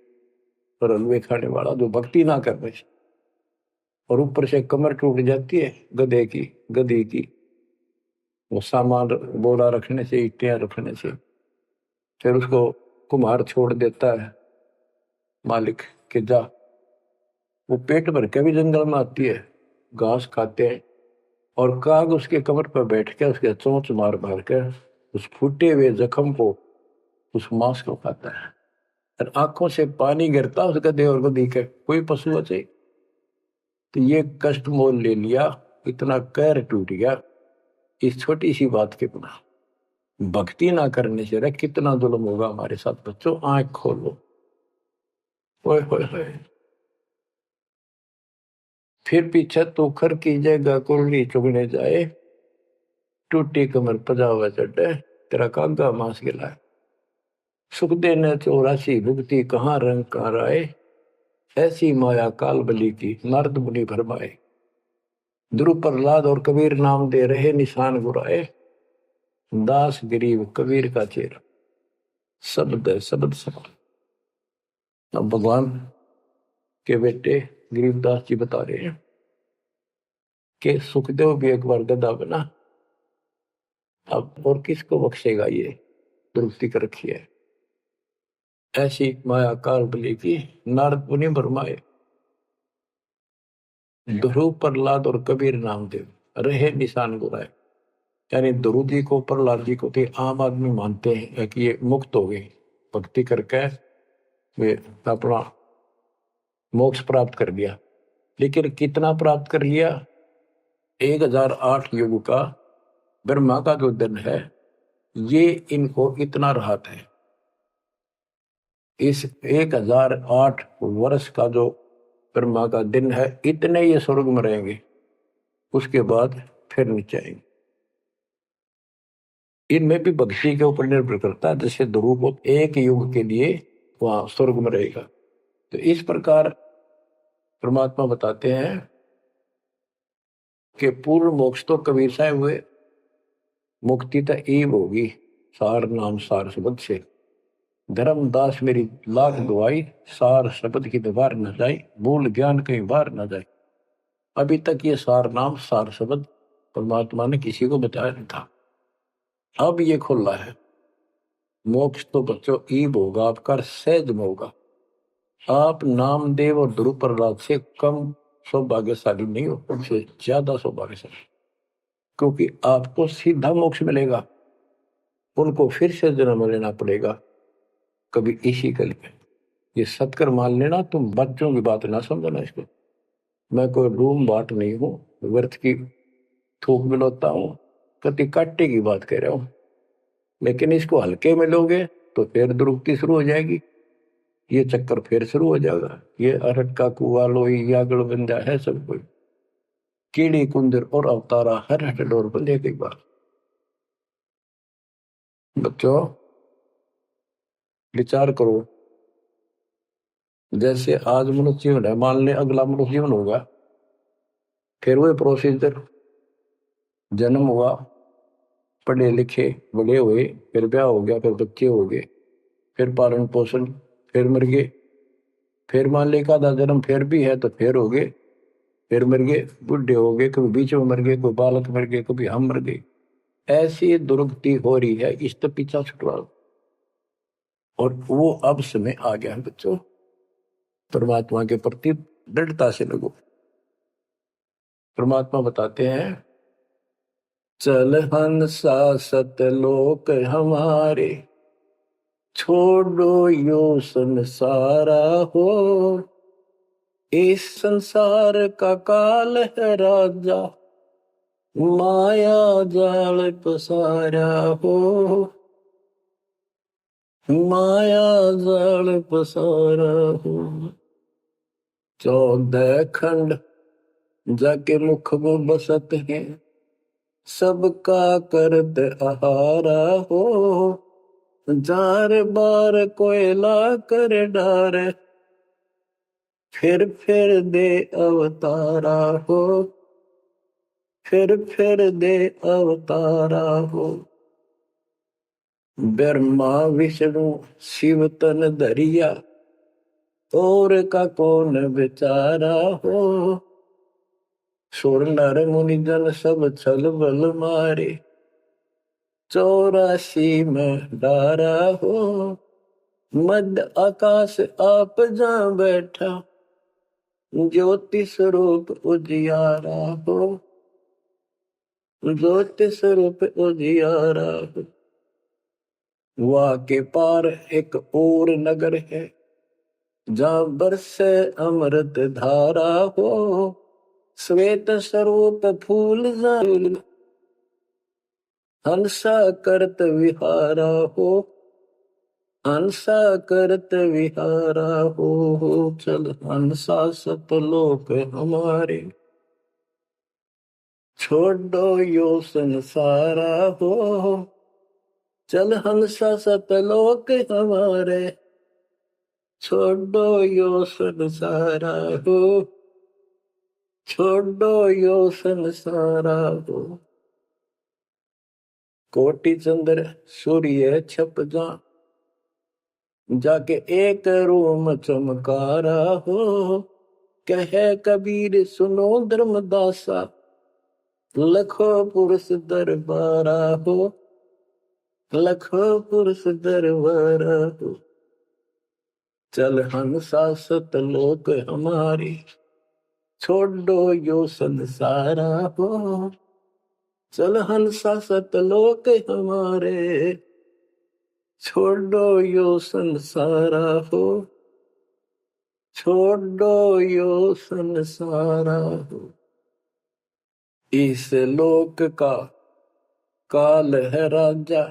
और हलवे खाने वाला, जो भक्ति ना करने से, और ऊपर से कमर टूट जाती है गधे की, गधी की, वो सामान बोरा रखने से, ईटियां रखने से। फिर उसको कुम्हार छोड़ देता है मालिक के जा। वो पेट भर के भी जंगल में आती है, घास खाते हैं, और काग उसके कमर पर बैठ के उसके चोंच मार मार के उस फूटे हुए जख्म को, उस मांस को खाता है। और आंखों से पानी गिरता उस गधे और गधी के, कोई पशु बचे। तो ये कष्ट मोल ले लिया, इतना कहर टूट गया इस छोटी सी बात के बिना। भक्ति ना करने से रे कितना जुल्म होगा हमारे साथ। बच्चों आंख खोलो, ओए होए होए। फिर पीछे तो खर की जगह कुर्री चुगने जाए, टूटी कमर पजावा चढ़े, तेरा कागा मांस गिलाए। सुख देने 84 भुगती, कहाँ रंग कहाँ राय, ऐसी माया काल बली की, नारद मुनि भरमाए। ध्रुव प्रहलाद और कबीर नाम दे रहे निशान गुराए, दास गरीब कबीर का चेहरा, शब्द है शब्द समान। अब भगवान के बेटे गरीबदास जी बता रहे हैं कि सुखदेव भी एक बार गधा बना, अब और किसको बख्शेगा, ये दुरुक्ति कर रखी है। ऐसी माया काल बली की, नारद मुनि भरमाए। ध्रुव प्रहलाद और कबीर नामदेव रहे निशान गुराए। यानी ध्रुव जी को, प्रहलाद जी को तो आम आदमी मानते हैं कि ये मुक्त हो गए, भक्ति करके वे अपना मोक्ष प्राप्त कर लिया। लेकिन कितना प्राप्त कर लिया? 1008 युग का ब्रह्मा का जो दिन है, ये इनको इतना राहत है। इस 1008 वर्ष का जो ब्रह्मा का दिन है, इतने ये स्वर्ग में रहेंगे, उसके बाद फिर नीचे आएंगे। इनमें भी भक्ति के ऊपर निर्भर करता है। जैसे ध्रुव को एक युग के लिए वहां स्वर्ग में रहेगा, तो इस प्रकार परमात्मा बताते हैं कि पूर्ण मोक्ष तो कबीर साहब हुए, मुक्ति तो ईब होगी सार नाम सार शब्द से। धर्मदास मेरी लाख दुआई, सार शब्द की दीवार न जाए, भूल ज्ञान कहीं बार न जाए। अभी तक ये सार नाम सार शब्द परमात्मा ने किसी को बताया नहीं था, अब ये खुला है। मोक्ष तो बच्चों ईब होगा आपका, सहज में होगा। आप नामदेव और ध्रुव प्रहलाद से कम सौभाग्यशाली नहीं हो, उनसे ज्यादा सौभाग्यशाली, क्योंकि आपको सीधा मोक्ष मिलेगा, उनको फिर से जन्म लेना पड़ेगा कभी इसी कल में। ये सत्कर मान लेना, तुम बच्चों की बात ना समझना इसको। मैं कोई रूम बाट नहीं हूं, व्यर्थ की थूक मिलोता हूं, कति काटे की बात कह रहा हूं। लेकिन इसको हल्के में लोगे तो फिर दुरुक्ति शुरू हो जाएगी, ये चक्कर फिर शुरू हो जाएगा। ये अरट का कुआ लोई यागड़ बंदा है सब कोई, कीड़ी कुंदर और अवतारा हर हट डोर बंदे की बात। बच्चों विचार करो, जैसे आज मनुष्य जीवन है, मान ले अगला मनुष्य जीवन होगा, फिर वही प्रोसीजर, जन्म हुआ, पढ़े लिखे बड़े हुए, फिर ब्याह हो गया, फिर बच्चे हो गए, फिर पालन पोषण, फिर मर गए, फिर मान ले का जन्म फिर भी है तो फिर हो गए, फिर मर गए, बुढ़े हो गए, कभी बीच में मर गए, कोई बालक मर गए, कभी हम मर गए। ऐसी दुर्गति हो रही है, इस तो पीछा छुटवाओ। और वो अब समय आ गया है बच्चों, परमात्मा के प्रति दृढ़ता से लगो। परमात्मा बताते हैं, चल हंसा सतलोक हमारे, छोड़ो यो संसारा हो, इस संसार का काल है राजा, माया जाल पसारा हो, माया जाल पसारा हो। 14 खंड जाके मुख में बसत है, सबका करत आहारा हो, जार बार कोयला कर डारे, फिर दे अवतारा हो, फिर दे अवतारा हो। ब्रह्मा विष्णु शिव तन धरिया, और का कौन बेचारा हो। सुर नर मुनि जन सब छल बल मारे, 84 में डारा हो। मध्य आकाश आप जा बैठा, ज्योति स्वरूप उजियारा हो, ज्योति स्वरूप उजियारा हो। वहाँ के पार एक और नगर है, जहाँ बरसे अमृत धारा हो। श्वेत स्वरूप फूल जान, हंसा करत विहारा हो, हंसा करत विहारा हो। चल हंसा सतलोक हमारे, छोड़ो यो संसारा हो। चल हंसा सतलोक हमारे, छोड़ो यो संसारा हो, छोड़ो यो संसारा हो। कोटि चंद्र सूर्य छप जा, जाके एक रोम चमकारा हो। कहे कबीर सुनो धर्मदासा, लखो पुरुष दरबारा हो, लखो पुरुष दरबारा हो। चल हंसा सतलोक हमारी, छोड़ो यो संसारा हो। चल हंसा सतलोक हमारे, छोड़ो यो संसारा हो, छोड़ो यो संसारा हो। इस लोक का काल है राजा,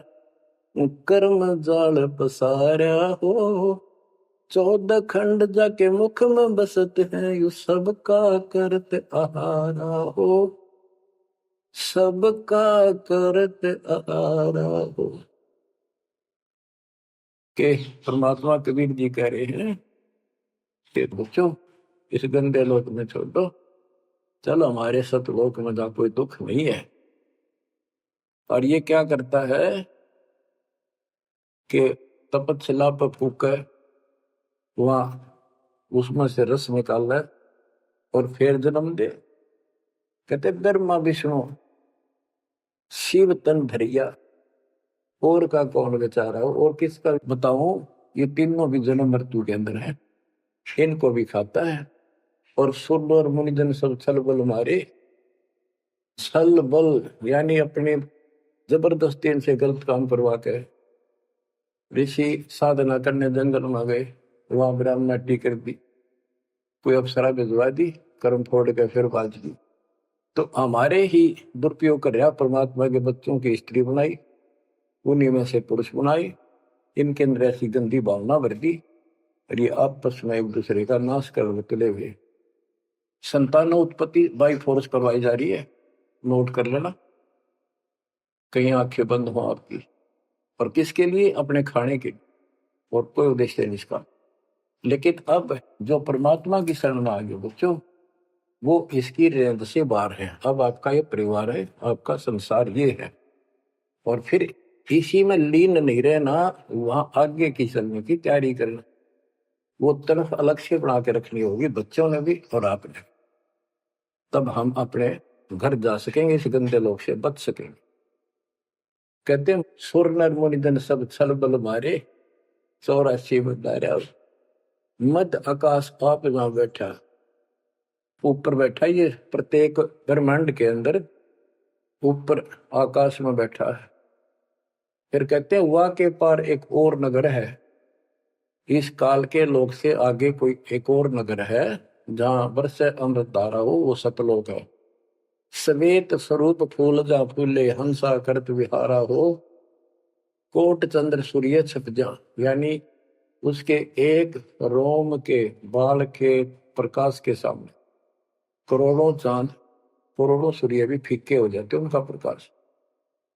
कर्म जाल पसारा हो। 14 खंड जाके मुख में बसत है, यू सबका करत आहारा हो, सबका करत आहारा हो। के परमात्मा कबीर जी कह रहे हैं कि बच्चों, इस गंदे लोक में छोड़ो, चलो हमारे सतलोक में जहाँ कोई दुख नहीं है। और ये क्या करता है कि तपतशिला पर फूके, वहां उसमें से रस निकाल है और फिर जन्म दे। कहते ब्रह्मा विष्णु शिव तन धरिया, और का कौन बेचारा हो, और किसका बताऊं। ये तीनों भी जन्म मृत्यु के अंदर है, इनको भी खाता है। और सुर और मुनिजन सब छल बल मारे, छल बल यानी अपने जबरदस्ती इनसे गलत काम करवा के ऋषि साधना करने जंगल में गए, वहां ब्राह्मणी कर दी, कोई अप्सरा भिजवा दी, कर्म फोड़ के फिर बाज दी। तो हमारे ही दुरुपयोग कर रहा, परमात्मा के बच्चों की स्त्री बनाई, उन्हीं में से पुरुष बनाई, इनके अंदर ऐसी गंदी भावना भर दी, और ये आपस में एक दूसरे का नाश कर तुले हुए। संतान उत्पत्ति बाई फोर्स करवाई जा रही है, नोट कर लेना, कहीं आंखें बंद हो आपकी। और किसके लिए? अपने खाने के, और कोई उद्देश्य नहीं इसका। लेकिन अब जो परमात्मा की शरण में आ गए बच्चों, वो इसकी रेंज से बाहर है। अब आपका ये परिवार है, आपका संसार ये है, और फिर इसी में लीन नहीं रहना, वहां आगे की चलने की तैयारी करना। वो तरफ अलग से बना के रखनी होगी, बच्चों ने भी और आपने। तब हम अपने घर जा सकेंगे, इस गंदे लोग से बच सकेंगे। कहते हैं सुर नर मुनिजन सब छल बल मारे, 84 बदारा। मध्य आकाश आप जहां बैठा, ऊपर बैठा, ये प्रत्येक ब्रह्मांड के अंदर ऊपर आकाश में बैठा है। फिर कहते हैं वहां के पार एक और नगर है, इस काल के लोक से आगे कोई एक और नगर है, जहां बरसे अमृत धारा हो, वो सतलोक है। श्वेत स्वरूप फूल जा फूले, हंसा करत विहारा हो। कोट चंद्र सूर्य छप जा, यानी उसके एक रोम के बाल के प्रकाश के सामने करोड़ों चांद, करोड़ों सूर्य भी फीके हो जाते उनका प्रकाश।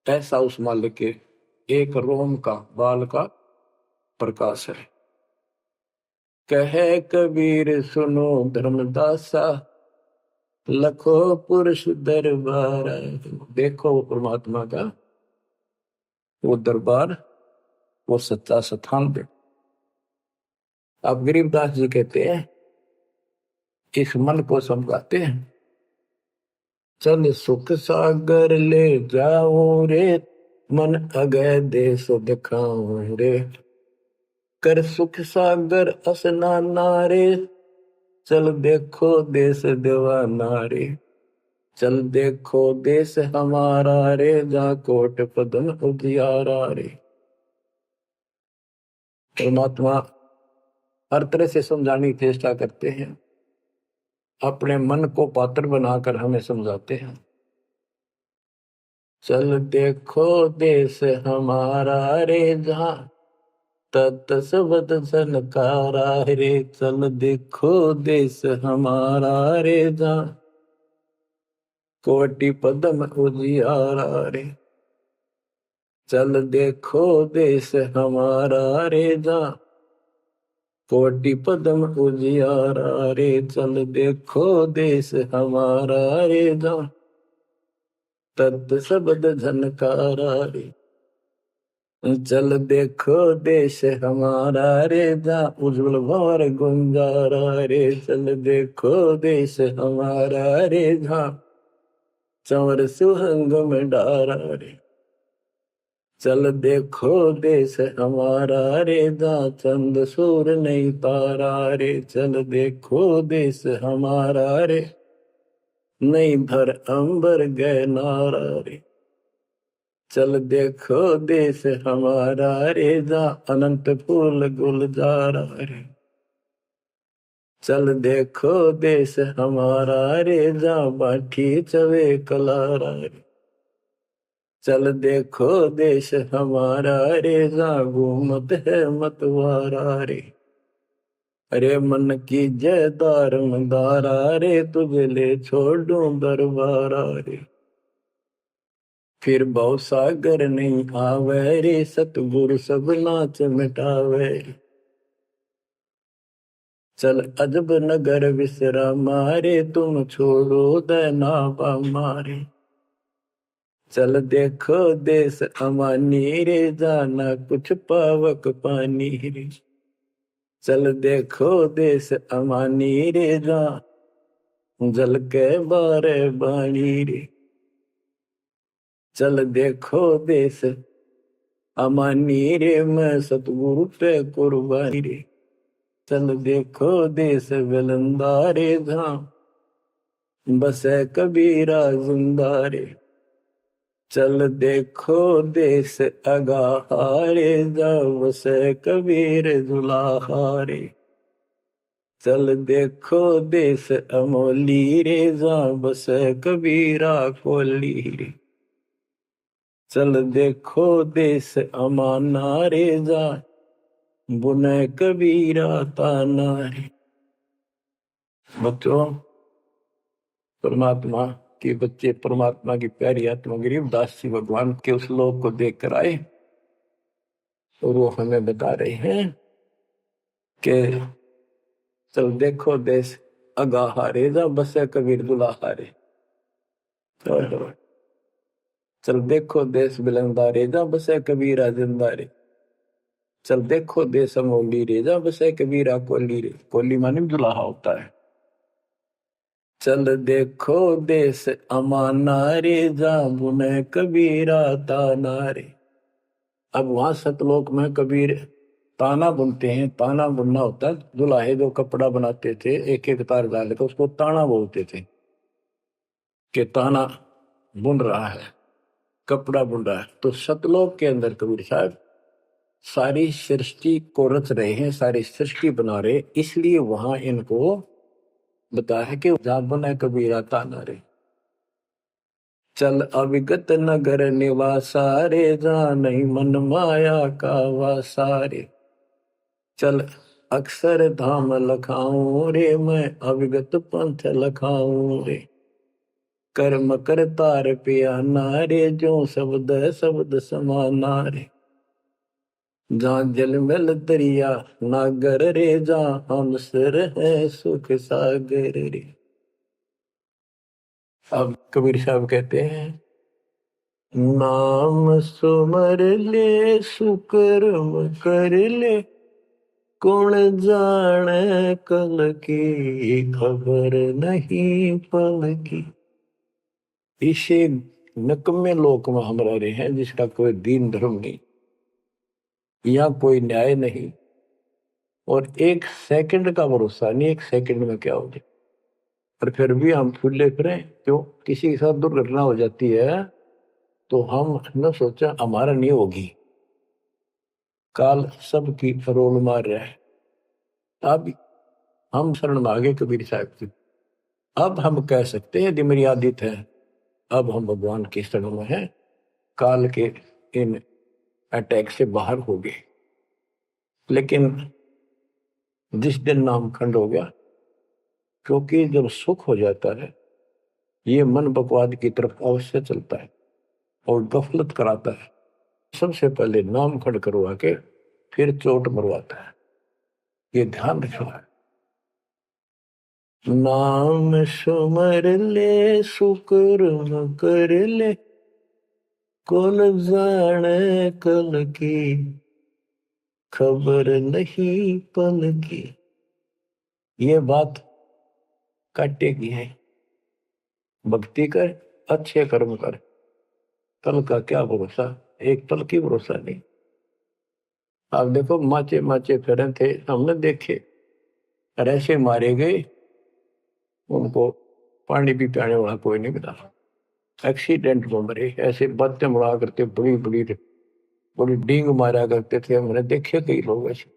ऐसा उस मालिक के एक रोम का बाल का प्रकाश है। कहे कबीर सुनो धर्मदासा, लखो पुरुष दरबार। देखो वो परमात्मा का वो दरबार, वो सच्चा स्थान पे। अब गरीबदास जी कहते हैं, इस मन को समझाते हैं, चल सुख सागर ले जाओ रे, मन अगय देश दिखाओ रे। कर सुख सागर असनाना रे, चल देखो देश दीवाना रे। चल देखो देश हमारा रे, जा कोट पदम उजियारा रे। परमात्मा हर तरह से समझाने की चेष्टा करते हैं, अपने मन को पात्र बनाकर हमें समझाते हैं। चल देखो देश हमारा रे, जहाँ तत सबद सनकारा रे। चल देखो देश हमारा रे, जहाँ कोटि पदम उजियारा रे। चल देखो देश हमारा रे, जहाँ कोटि पदम उजियारा रे। चल देखो देश हमारा रे, जहाँ तत् सबद झनकारा रे। चल देखो देश हमारा रे, जहाँ उज्जवल भंवर गुंजारा रे। चल देखो देश हमारा रे, जहाँ चंवर सुहंग में डारा रे। चल देखो देश हमारा रे, जहाँ चंद सूर नहीं तारा रे। चल देखो देश हमारा रे, नहीं धर अंबर गए नारा रे। चल देखो देश हमारा रे, जहाँ अनंत फूल गुलजारा रे। चल देखो देश हमारा रे, जहाँ बाठी चवे कलारा रे। चल देखो देश हमारा रे, जहाँ घूमत है मतवारा रे। अरे मन की जय दार मंदारा रे, तुझे ले छोड़ूं दरबारा रे। फिर भव सागर नहीं आवे रे, सतगुरु सब नाच मिटावे। चल अजब नगर विश्रामा रे, तुम छोड़ो देना मारे। चल देखो देश अमानी रे, जाना कुछ पावक पानी रे। चल देखो देश अमानी रे, जा जल के बारे बाणी रे। चल देखो देश अमानी रे, मैं सतगुरु पे कुर्बानी रे। चल देखो देश विलंदा रे, जहाँ बसे कबीरा जिंदा रे। चल देखो देश अगाहारे, जहाँ बसे कबीर जुलाहारे। चल देखो देश अमोली रे, जहाँ बसे कबीरा कोली रे। चल देखो देश अमाना रे, जहाँ बुने कबीरा ताना रे। बच्चों, परमात्मा के बच्चे, परमात्मा की प्यारी आत्मा गरीबदास जी भगवान के उस लोक को देख कर आए, और वो हमें बता रहे हैं कि चल देखो देश अगाहारे, जा बसे कबीर दुलाहारे। चल देखो देश बिलंदारे, जा बसे कबीरा जिंदारे। चल देखो देश अमोली रे, जा बसे कबीरा कोली रे। कोली माने दुलाहा होता है। चल देखो देश अमाना रे, जा बुने कबीरा ताना रे। अब वहां सतलोक में कबीर ताना बुनते हैं। ताना बुनना होता है, दुल्हे जो कपड़ा बनाते थे एक एक तार डाल के, उसको ताना बोलते थे कि ताना बुन रहा है, कपड़ा बुन रहा है। तो सतलोक के अंदर कबीर साहब सारी सृष्टि को रच रहे हैं, सारी सृष्टि बना रहे, इसलिए वहां इनको बताया है कि जहां बना कबीरा ताना रे। चल अविगत नगर निवासा रे, जहाँ नहीं मन माया का वासा रे। चल अक्षर धाम लखाऊं रे, मैं अविगत पंथ लखाऊं रे। कर्म करतार पिया नारे, जो शब्द शब्द समाना रे। जहाँ जल मिल दरिया नागर रे, जहाँ हम सर है सुख सागर रे। अब कबीर साहब कहते हैं, नाम सुमर ले सुकर्म कर ले, कौन जाने कल की खबर नहीं पल की। इसे नकम्मे लोक में हम रह रहे हैं जिसका कोई दीन धर्म नहीं, यहाँ कोई न्याय नहीं, और एक सेकंड का भरोसा नहीं, एक सेकंड में क्या हो जाए। और फिर भी हम फूले फिरे क्यों? किसी के साथ दुर्घटना हो जाती है तो हम न सोचा हमारा नहीं होगी, काल सबकी रोल मार रहा है। अब हम शरण मांगे कबीर साहब की। अब हम कह सकते हैं यदि मेरी आदत है, अब हम भगवान की शरण में हैं, काल के इन अटैक से बाहर हो गए। लेकिन जिस दिन नाम खंड हो गया, क्योंकि जब सुख हो जाता है ये मन बकवाद की तरफ अवश्य चलता है और गफलत कराता है। सबसे पहले नाम खंड करवा के फिर चोट मरवाता है, ये ध्यान रखना है। नाम सुमर ले सुकर्म कर ले, कौन जाने कल की खबर नहीं पल की। ये बात काटेगी है। भक्ति कर, अच्छे कर्म कर, कल का क्या भरोसा, एक पल की भरोसा नहीं। आप देखो माचे माचे फिरे थे, हमने देखे, और ऐसे मारे गए उनको पानी भी पियाने वाला कोई नहीं मिला, एक्सीडेंट में मरे। ऐसे बातें उड़ा करते, बड़ी बड़ी बड़ी डींग मारा करते थे, हमने देखे कई लोग ऐसे।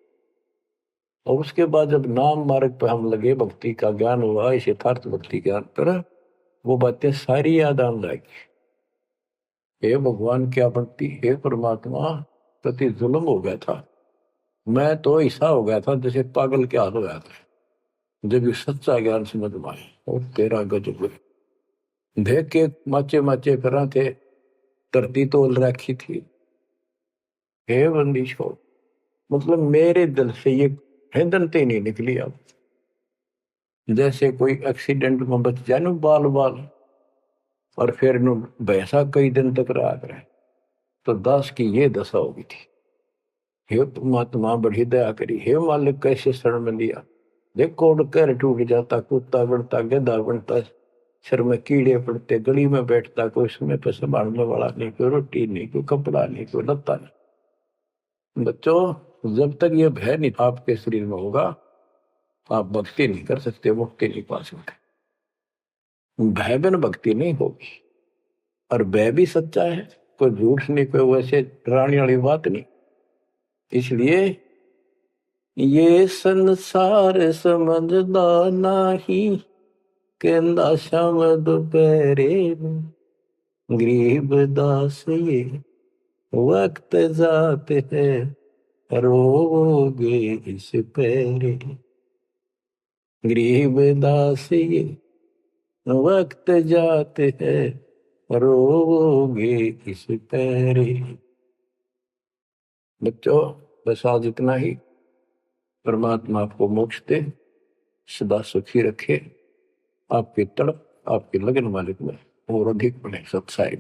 और उसके बाद जब नाम मार्ग पर हम लगे, भक्ति का ज्ञान हुआ, इस यथार्थ भक्ति ज्ञान पर, वो बातें सारी याद आने लगी। हे भगवान क्या भक्ति, हे परमात्मा, प्रति जुल्म हो गया था, मैं तो ऐसा हो गया था जैसे पागल के हाल हो गया था। जब ये सच्चा ज्ञान समझ में आए और तेरा गजब देख के माचे माचे फिरा थे, धरती तोल रखी थी। हे बंदी छोड़, मतलब मेरे दिल से ये हिंदनते नहीं निकली। अब जैसे कोई एक्सीडेंट में बच जाए ना बाल बाल, और फिर भैंसा कई दिन तक रहा करे, तो दास की ये दशा होगी थी। हे परमात्मा बड़ी दया करी, हे मालिक कैसे शरण में लिया। देखो कर टूट जाता, कुत्ता बढ़ता, गधा बनता, सिर में कीड़े पड़ते, गली में बैठता, कोई समय पर संभालने वाला नहीं, कोई रोटी नहीं, कोई कपड़ा नहीं, कोई लत्ता नहीं। बच्चों, जब तक ये भय नहीं आपके शरीर में होगा, आप भक्ति नहीं कर सकते, मुक्ति नहीं पा सकते। भय बिन भक्ति नहीं होगी। और भय भी सच्चा है, कोई झूठ नहीं, कोई वैसे डराने वाली बात नहीं। इसलिए ये संसार समझदा नहीं, कहंदा शाम दोपहरे गरीब दास ये वक्त जाते है, रोगे इस पैरे। गरीब दास ये वक्त जाते है, रोगे इस पैरे। बच्चों, बस आज इतना ही। परमात्मा आपको मोक्ष दे, सदा सुखी रखे, आपकी तड़प, आपकी लगन मालिक में और अधिक बने सत्साई।